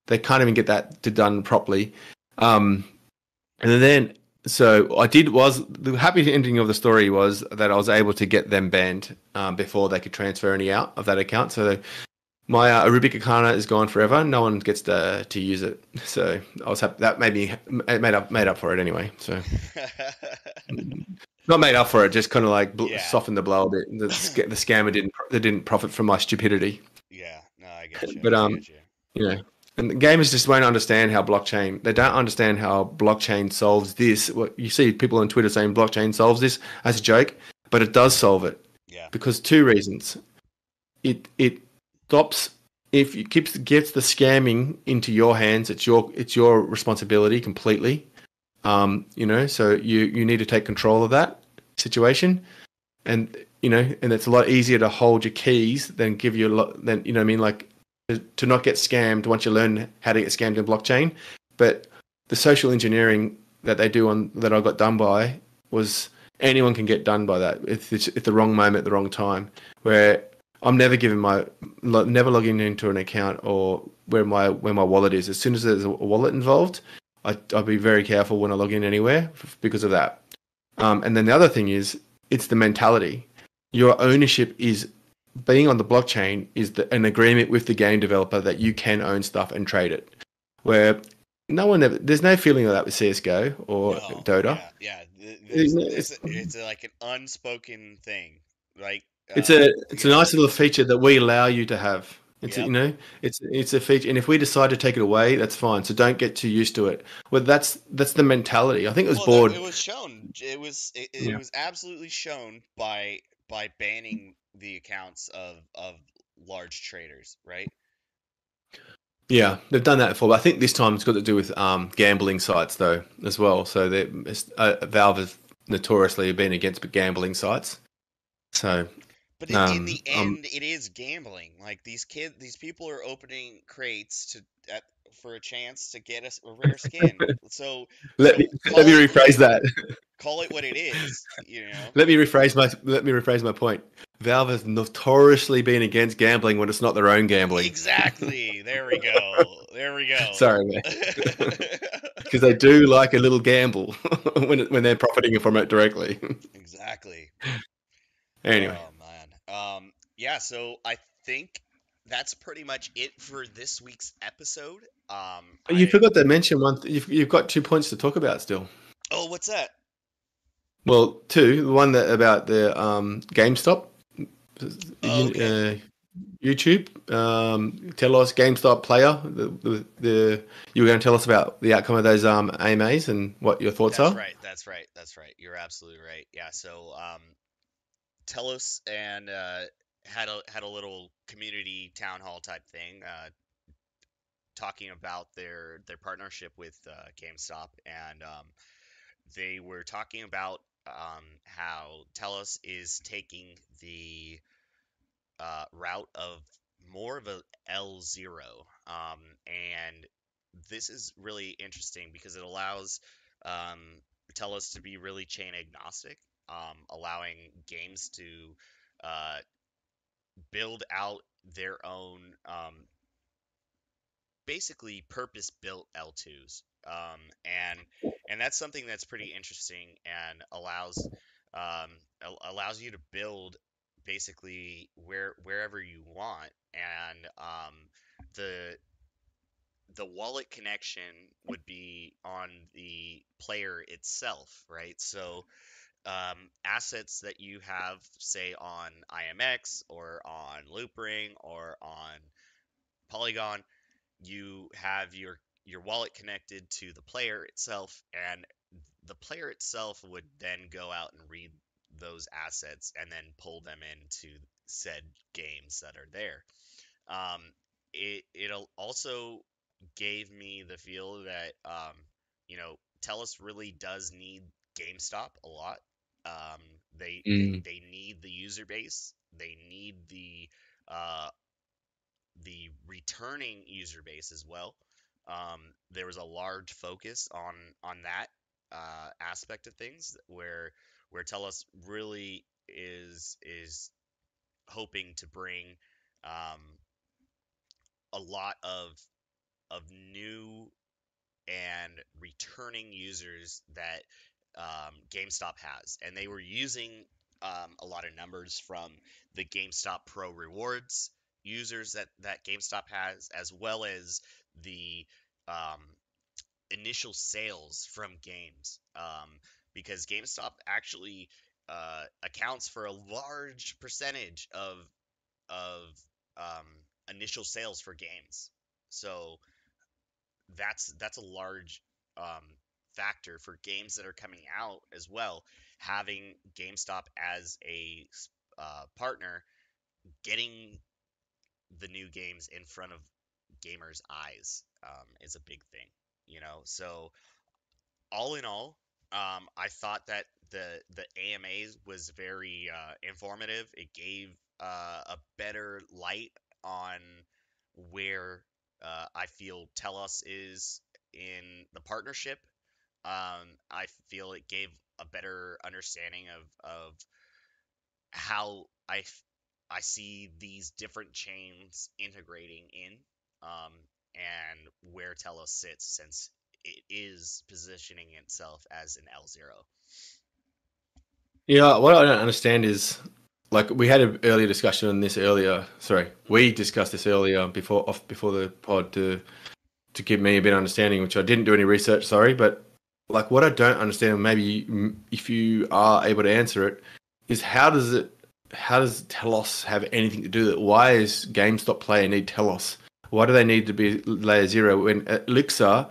they can't even get that to done properly. Um, and then, so I did was the happy ending of the story was that I was able to get them banned before they could transfer any out of that account. So my Arabic Arcana is gone forever. No one gets to use it. So I was happy that made up for it anyway. So not made up for it, just kind of like Yeah. softened the blow a bit. The scammer didn't profit from my stupidity. Yeah. No, I get you. But I get you. you know, and the gamers just won't understand how blockchain. They don't understand how blockchain solves this. What you see people on Twitter saying blockchain solves this as a joke, but it does solve it Yeah. because two reasons. It stops if it keeps gets the scamming into your hands. It's your responsibility completely. You know, so you need to take control of that situation, and you know, and it's a lot easier to hold your keys than give you a lot. Than you know, what I mean, like to not get scammed once you learn how to get scammed in blockchain. But the social engineering that they do on that I got done by was anyone can get done by that. It's the wrong moment, the wrong time. Where I'm never giving never logging into an account or where my wallet is. As soon as there's a wallet involved, I'll be very careful when I log in anywhere because of that. And then the other thing is it's the mentality. Your ownership is being on the blockchain is an agreement with the game developer that you can own stuff and trade it. Where there's no feeling of that with CS:GO or No. Dota. Yeah. Yeah. It's It's like an unspoken thing. Like, it's you a know. nice little feature that we allow you to have. Yep. It's a feature, and if we decide to take it away, that's fine. So don't get too used to it. Well, that's the mentality. I think it was Well, it bored. was shown. It Yeah. was absolutely shown by banning the accounts of large traders, right? Yeah, they've done that before, but I think this time it's got to do with gambling sites though as well. So Valve has notoriously been against gambling sites. So But in um, the um, end, it is gambling. Like these people are opening crates for a chance to get a rare skin. So let me let me rephrase that. call it what it is, you know. Let me rephrase my point. Valve has notoriously been against gambling when it's not their own gambling. Exactly. There we go. There we go. Sorry, man, because they do like a little gamble when they're profiting from it directly. Exactly. Anyway, Oh man. Yeah, so I think that's pretty much it for this week's episode. you I forgot to mention one. You've got 2 points to talk about still. Oh, what's that? Well, two. The one that about the GameStop, Oh, okay. YouTube. Tell us GameStop player. You were going to tell us about the outcome of those AMAs and what your thoughts That's are. right. That's right. That's right. You're absolutely right. Yeah, so Telos and had a little community town hall type thing, talking about their partnership with GameStop, and they were talking about how Telos is taking the route of more of a L0, and this is really interesting because it allows um, Telos to be really chain agnostic, allowing games to uh, build out their own basically purpose-built L2s, and that's something that's pretty interesting and allows you to build basically wherever you want, and the the wallet connection would be on the player itself, right? So assets that you have, say on IMX or on Loopring or on Polygon, you have your wallet connected to the player itself, and the player itself would then go out and read those assets and then pull them into said games that are there. Um, also gave me the feel that Telus really does need GameStop a lot. Um, Mm. they need the user base. They need uh, the returning user base as well. There was a large focus on that aspect of things where Telus really is hoping to bring um, a lot of new and returning users that GameStop has, and they were using a lot of numbers from the GameStop Pro Rewards users that GameStop has, as well as the um, initial sales from games, because GameStop actually accounts for a large percentage of um, initial sales for games. So that's a large um, factor for games that are coming out as well. Having GameStop as a partner, getting the new games in front of gamers' eyes is a big thing, So all in all, I thought that the AMA was very informative. It gave a better light on where I feel Telos is in the partnership. I feel it gave a better understanding of how I see these different chains integrating in, um, and where Telos sits since it is positioning itself as an L0. Yeah, what I don't understand is like we had an earlier discussion on this earlier. Sorry, we discussed this earlier before the pod to give me a bit of understanding, which I didn't do any research. Sorry, but like what I don't understand, maybe if you are able to answer it, is how does Telos have anything to do with it? Why is GameStop player need Telos? Why do they need to be layer zero when Elixir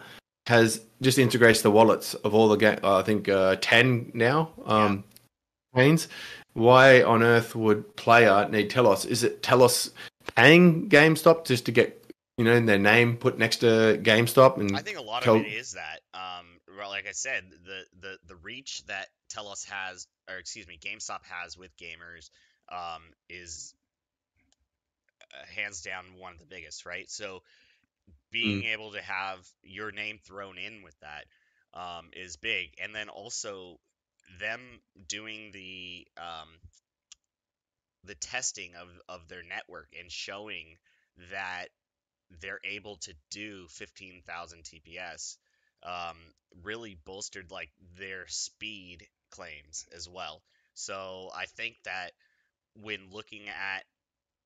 has just integrates the wallets of all the game? I think 10 now. Yeah, Chains. Why on earth would player need Telos? Is it Telos paying GameStop just to get their name put next to GameStop I and think a lot of it tell? is that. Well, like I said, the reach that Telos has, or excuse me, GameStop has with gamers, is hands down one of the biggest, right? So being Mm, able to have your name thrown in with that is big, and then also them doing the testing of their network and showing that they're able to do 15,000 TPS um, really bolstered like their speed claims as well. So I think that when looking at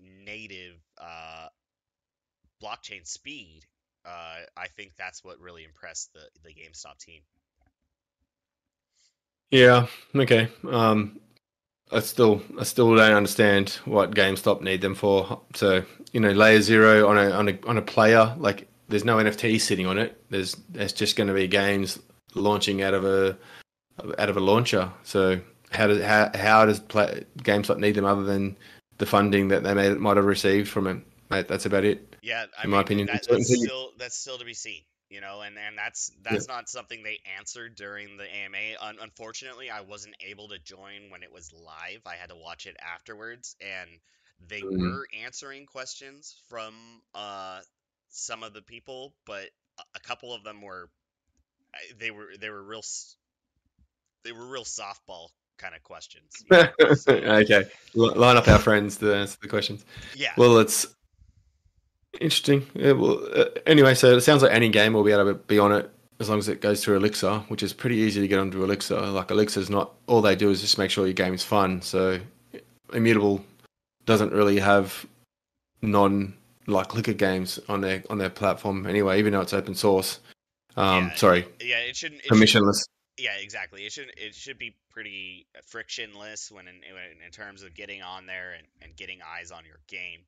native blockchain speed, I think that's what really impressed the GameStop team. yeah. Okay. I still don't understand what GameStop need them for. So layer zero on a player, like there's no NFT sitting on it. There's just going to be games launching out of a launcher. So how does GameStop need them other than the funding that they might have received from it? Mate, that's about it, Yeah, I in my mean opinion. that's still to be seen, and Yeah. that's not something they answered during the AMA. Unfortunately, I wasn't able to join when it was live. I had to watch it afterwards, and they Mm. were answering questions from some of the people, but a couple of them were they were real softball kind of questions. So Okay, line up our friends to answer the questions. yeah, Well, it's interesting. Yeah, well, anyway, so it sounds like any game will be able to be on it as long as it goes through Elixir, which is pretty easy to get onto Elixir. Like Elixir's not all they do is just make sure your game is fun. So Immutable doesn't really have non like liquor games on their platform anyway, even though it's open source. yeah, Sorry, yeah. It shouldn't. permissionless. Yeah, exactly. It should be pretty frictionless when in terms of getting on there and getting eyes on your game.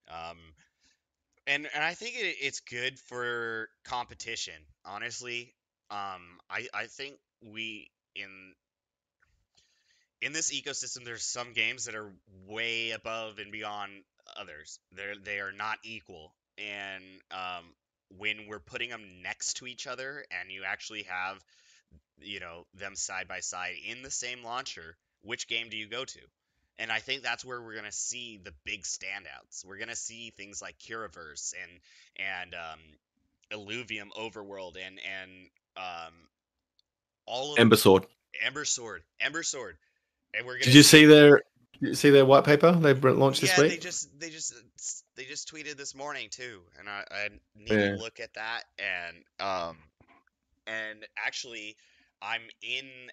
Um, and I think it's good for competition. Honestly, I think we in this ecosystem, there's some games that are way above and beyond others. They are not equal. and when we're putting them next to each other, and you actually have them side by side in the same launcher, which game do you go to? And I think that's where we're gonna see the big standouts. We're gonna see things like Curaverse and Illuvium Overworld and all of Ember Sword. Ember Sword, and we're Did gonna you see see. their white paper they launched this Yeah, they week? just they just they just tweeted this morning too, and I need to Yeah. look at that. And actually, I'm in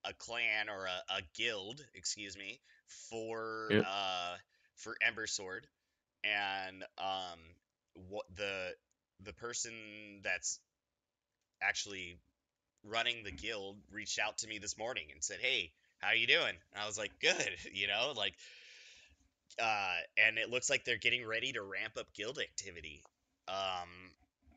a clan or a guild, excuse me, for Yeah. uh for Ember Sword, and what the person that's actually running the guild reached out to me this morning and said, "Hey, how you doing?" And I was like, "Good," like and it looks like they're getting ready to ramp up guild activity. Um,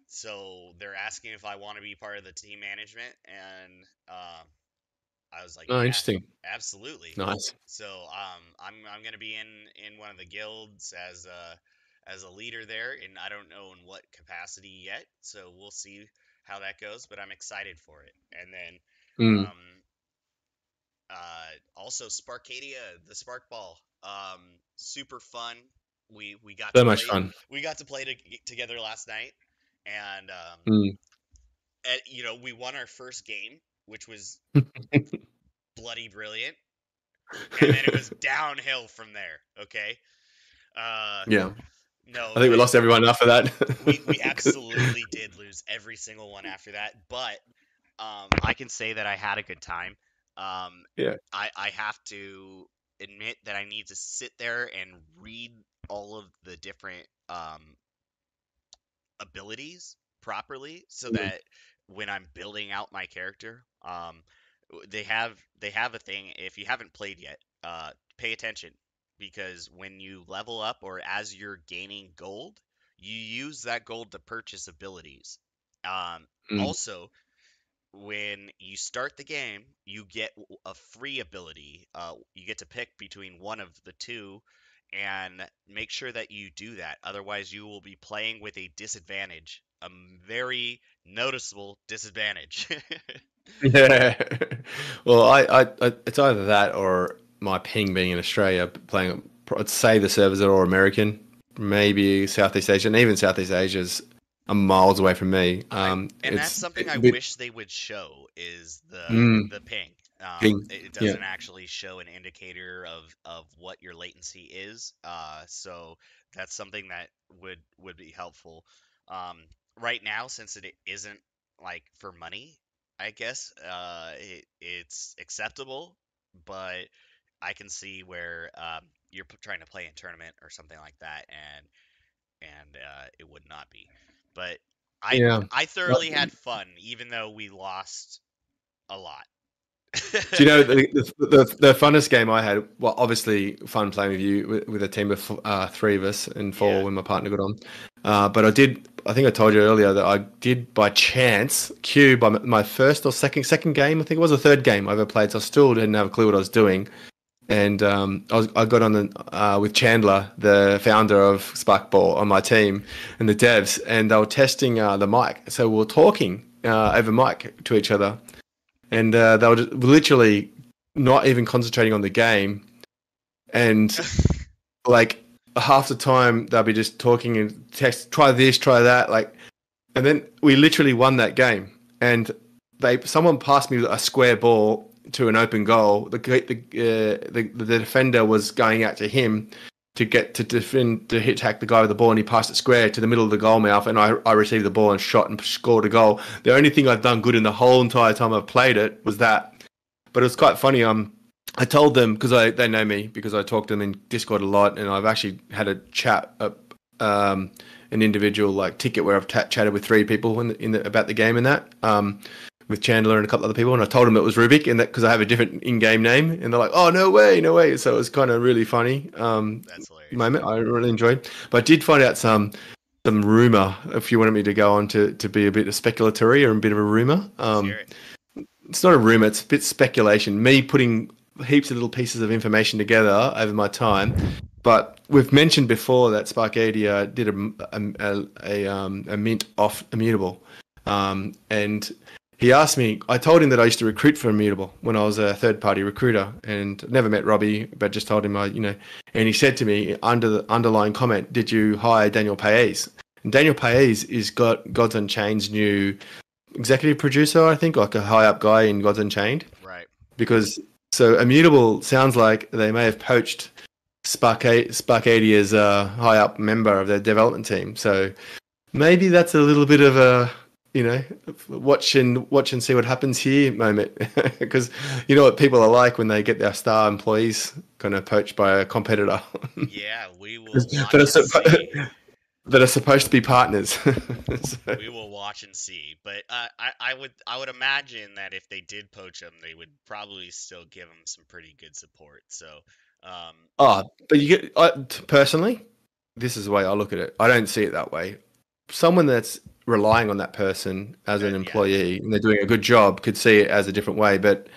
so they're asking if I want to be part of the team management, and I was like, Oh, yeah, interesting. absolutely. Nice. So I'm gonna be in one of the guilds as a leader there, and I don't know in what capacity yet. So we'll see how that goes, but I'm excited for it. And then Mm. um, also Sparkadia, the Spark Ball, super fun. We got to So much play fun. together last night, and Mm. we won our first game, which was bloody brilliant, and then it was downhill from there. Okay, uh, Yeah. no, I think we lost everyone after we that. absolutely did lose every single one after that, but I can say that I had a good time. Yeah. I have to admit that I need to sit there and read all of the different abilities properly so Mm. that when I'm building out my character, they have a thing. If you haven't played yet, pay attention, because when you level up or as you're gaining gold, you use that gold to purchase abilities. Um, Mm. Also, when you start the game, you get a free ability. You get to pick between one of the two, and make sure that you do that. Otherwise, you will be playing with a disadvantage, a very noticeable disadvantage. Yeah. Well, it's either that or my ping being in Australia, playing. I'd say the servers are all American, maybe Southeast Asia, and even Southeast Asia's are miles away from me. I and that's It's something I a bit wish they would show is mm, the ping. ping. It Yeah. doesn't actually show an indicator of what your latency is. So that's something that would be helpful. Um, right now, since it isn't like for money, I guess it's acceptable, but I can see where you're trying to play in tournament or something like that, and it would not be. But I Yeah. I thoroughly had fun, even though we lost a lot. Do you know the funnest game I had? Well, obviously fun playing with you with a team of three of us and four Yeah, when my partner got on. But I did. I think I told you earlier that I did by chance queue by my first or second game. I think it was the third game I ever played. So I still didn't have a clue what I was doing. And I got on with Chandler, the founder of Sparkball, on my team and the devs, and they were testing the mic. So we were talking over mic to each other, and they were just literally not even concentrating on the game. And like half the time they'll be just talking and text, try this, try that, like. And then we literally won that game. And someone passed me a square ball to an open goal. The defender was going out to him to get to defend to hit hack the guy with the ball, and he passed it square to the middle of the goal mouth, and I received the ball and shot and scored a goal. The only thing I've done good in the whole entire time I've played it was that. But it was quite funny. I told them because they know me because I talk to them in Discord a lot, and I've actually had a chat, an individual like ticket where I've chatted with three people about the game and that. With Chandler and a couple other people, and I told them it was Rubik, and that because I have a different in-game name, and they're like, "Oh, no way, no way!" So it was kind of really funny that's hilarious. moment. I really enjoyed, but I did find out some rumor. If you wanted me to go on to be a bit of speculatory or a bit of a rumor, Let's hear it. it's not a rumor; it's a bit speculation. Me putting heaps of little pieces of information together over my time. But we've mentioned before that Sparkadia did a mint off Immutable, and he asked me. I told him that I used to recruit for Immutable when I was a third-party recruiter, and never met Robbie, but just told him And he said to me under the underlying comment, "Did you hire Daniel Paez?" And Daniel Paez is got Gods Unchained's new executive producer, I think, like a high up guy in Gods Unchained. Right. Because so Immutable sounds like they may have poached Sparkadia's high up member of their development team. So maybe that's a little bit of a watch and see what happens here moment, because you know what people are like when they get their star employees kind of poached by a competitor. Yeah, we will watch that, and see. that are supposed to be partners. So, We will watch and see. But I would imagine that if they did poach him, they would probably still give him some pretty good support. So, um, but personally, this is the way I look at it. I don't see it that way. Someone that's relying on that person as an yeah, employee and they're doing a good job could see it as a different way. But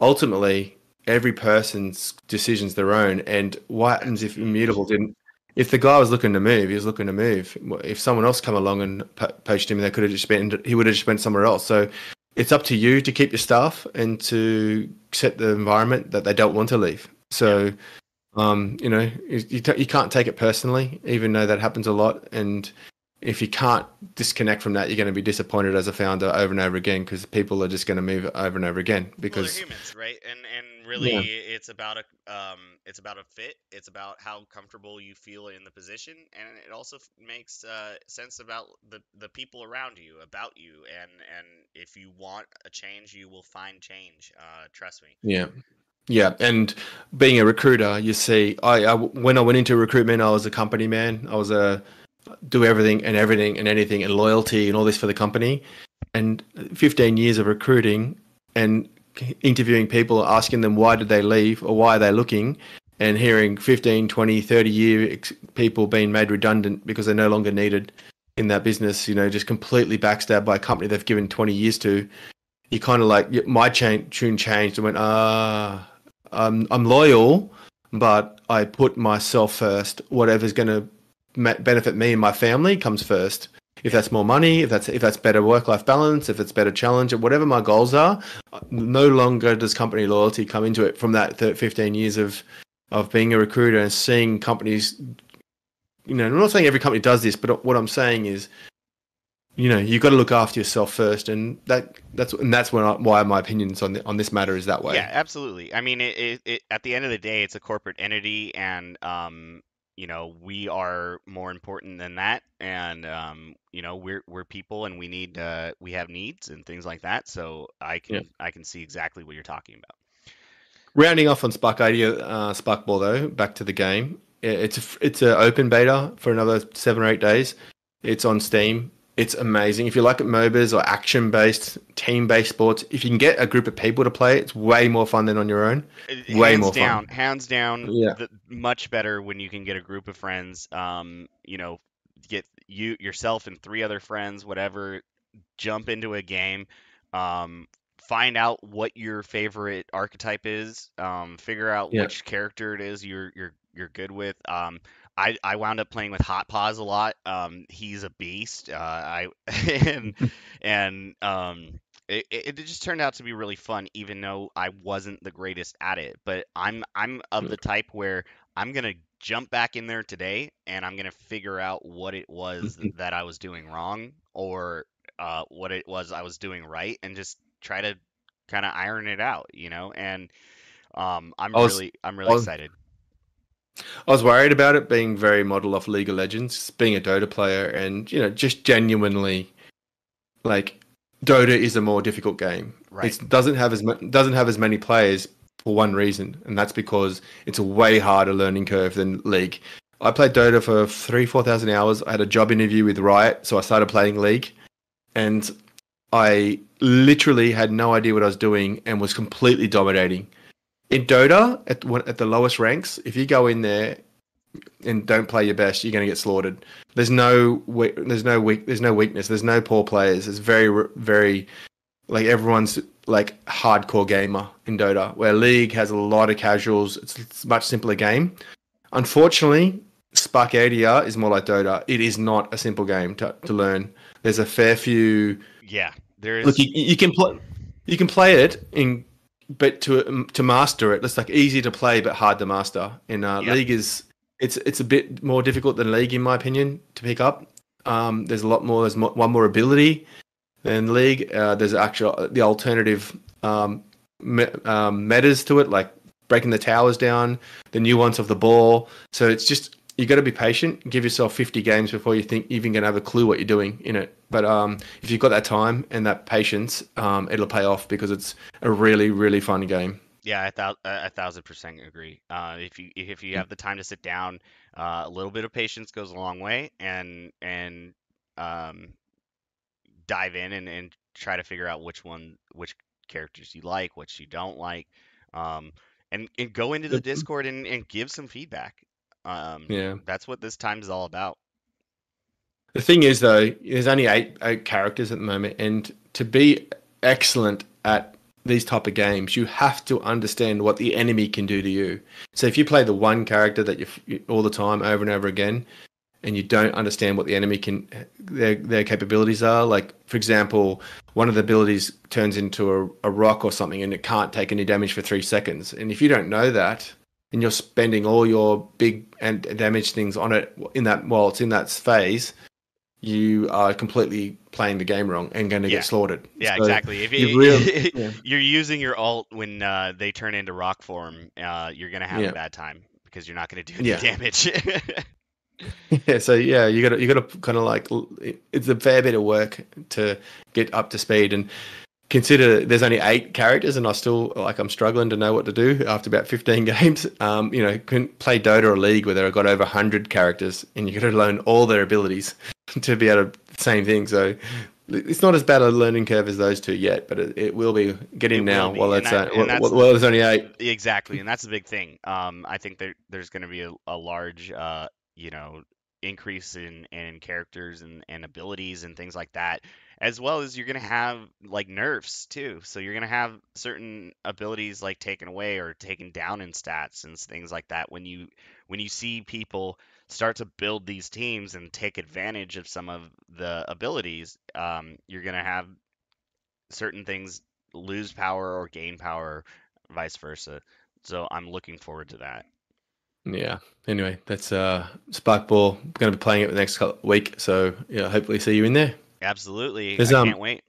ultimately, every person's decision's their own. And what happens if Immutable didn't? If the guy was looking to move, he was looking to move. If someone else come along and poached him, they could have he would have just went somewhere else. So it's up to you to keep your staff and to set the environment that they don't want to leave. So, you can't take it personally, even though that happens a lot. And if you can't disconnect from that, you're going to be disappointed as a founder over and over again, because people are just going to move over and over again. Because well, they're humans, right? And really, yeah, it's about a fit. It's about how comfortable you feel in the position, and it also makes sense about the people around you, about you, and if you want a change, you will find change. Trust me. yeah. Yeah, and being a recruiter, you see, I when I went into recruitment, I was a company man. I was a do everything and anything and loyalty and all this for the company. And 15 years of recruiting and interviewing people, asking them why did they leave or why are they looking, and hearing 15, 20, 30-year people being made redundant because they're no longer needed in that business, just completely backstabbed by a company they've given 20 years to. You kind of like, my tune changed and went, I'm loyal, but I put myself first. Whatever's going to benefit me and my family comes first. If that's more money, if that's better work-life balance, if it's better challenge, whatever my goals are, no longer does company loyalty come into it from that 15 years of being a recruiter and seeing companies. I'm not saying every company does this, but what I'm saying is, you've got to look after yourself first, and that's why my opinions on this matter is that way. Yeah, absolutely. I mean, it at the end of the day, it's a corporate entity, and we are more important than that, and we're people, and we have needs and things like that. So Yeah. I can see exactly what you're talking about. Rounding off on Sparkball though, back to the game. It's an open beta for another 7 or 8 days. It's on Steam. It's amazing. If you like MOBAs or action-based, team-based sports, if you can get a group of people to play, it's way more fun than on your own. Way more fun. Hands down, Yeah. much better when you can get a group of friends. Get yourself and three other friends, whatever, jump into a game, find out what your favorite archetype is, figure out Yeah. which character it is you're good with. I wound up playing with Hot Paws a lot. He's a beast. I and and it just turned out to be really fun, even though I wasn't the greatest at it. But I'm of the type where I'm gonna jump back in there today, and I'm gonna figure out what it was that I was doing wrong, or what it was I was doing right, and just try to kind of iron it out, And I was, I'm I really was excited. I was worried about it being very model off League of Legends, being a Dota player, and just genuinely, like, Dota is a more difficult game. Right. It doesn't have as many players for one reason, and that's because it's a way harder learning curve than League. I played Dota for 4,000 hours. I had a job interview with Riot, so I started playing League, and I literally had no idea what I was doing and was completely dominating. In Dota, at the lowest ranks, if you go in there and don't play your best, you're going to get slaughtered. There's no weakness. There's no poor players. It's very, very, like, everyone's like hardcore gamer in Dota. Where League has a lot of casuals. It's a much simpler game. Unfortunately, Spark ADR is more like Dota. It is not a simple game to learn. There's a fair few. Yeah, Look, there's you can play it in, but to master it, it's like easy to play but hard to master. In yep. League is it's a bit more difficult than League in my opinion to pick up. There's a lot more. One more ability than League. There's actual the alternative metas to it, like breaking the towers down, the nuance of the ball. So it's just you got to be patient. Give yourself 50 games before you think even going to have a clue what you're doing in it. But if you've got that time and that patience, it'll pay off because it's a really really fun game. Yeah, a 1,000% agree. If you have the time to sit down, a little bit of patience goes a long way, and um, dive in and try to figure out which characters you like, which you don't like, um, and go into the The, Discord and give some feedback. yeah. That's what this time is all about. The thing is, though, there's only eight characters at the moment, and to be excellent at these type of games, you have to understand what the enemy can do to you. So if you play the one character that all the time over and over again, and you don't understand what the enemy can their capabilities are, like for example, one of the abilities turns into a rock or something, and it can't take any damage for 3 seconds. And if you don't know that, and you're spending all your big and damage things on it in that while it's in that phase, you are completely playing the game wrong and going to get Yeah, slaughtered. yeah, So exactly. If you really, yeah, you're using your alt when they turn into rock form, you're gonna have a yeah, bad time because you're not gonna do any yeah, damage. yeah. So yeah, you got to kind of like it's a fair bit of work to get up to speed and consider. There's only 8 characters, and I'm struggling to know what to do after about 15 games. Can play Dota or League where they've got over 100 characters, and you got to learn all their abilities to be able to same thing. So it's not as bad a learning curve as those two yet, but it will be It getting will now. be, Well, and that's that and that's well, there's only 8. exactly, and that's the big thing. I think there's going to be a large, increase in characters and abilities and things like that, as well as you're going to have like nerfs too. So you're going to have certain abilities like taken away or taken down in stats and things like that. When you see people start to build these teams and take advantage of some of the abilities, you're going to have certain things lose power or gain power, vice versa. So I'm looking forward to that. Yeah. Anyway, that's Sparkball. Going to be playing it the next week, so yeah, hopefully see you in there. Absolutely. There's I can't wait.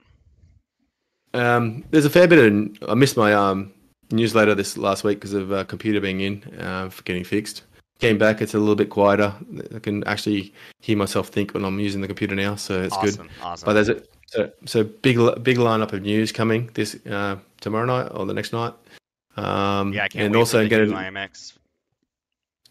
there's a fair bit of I missed my newsletter this last week because of computer being in for getting fixed. Came back, it's a little bit quieter. I can actually hear myself think when I'm using the computer now, so it's good. Awesome. But Awesome. there's so big lineup of news coming this tomorrow night or the next night. Yeah, I can't And wait for also the new going to IMX.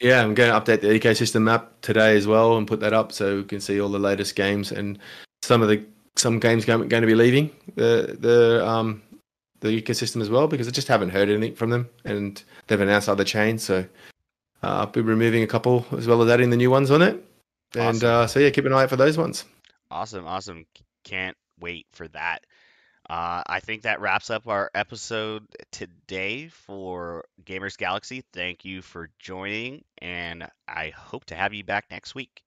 yeah, I'm going to update the ecosystem map today as well and put that up so we can see all the latest games and some games going to be leaving the ecosystem as well because I just haven't heard anything from them and they've announced other chains. So I'll be removing a couple as well as adding the new ones on it. And Awesome. so yeah, keep an eye out for those ones. Awesome. Awesome. Can't wait for that. I think that wraps up our episode today for Gamers Galaxy. Thank you for joining, and I hope to have you back next week.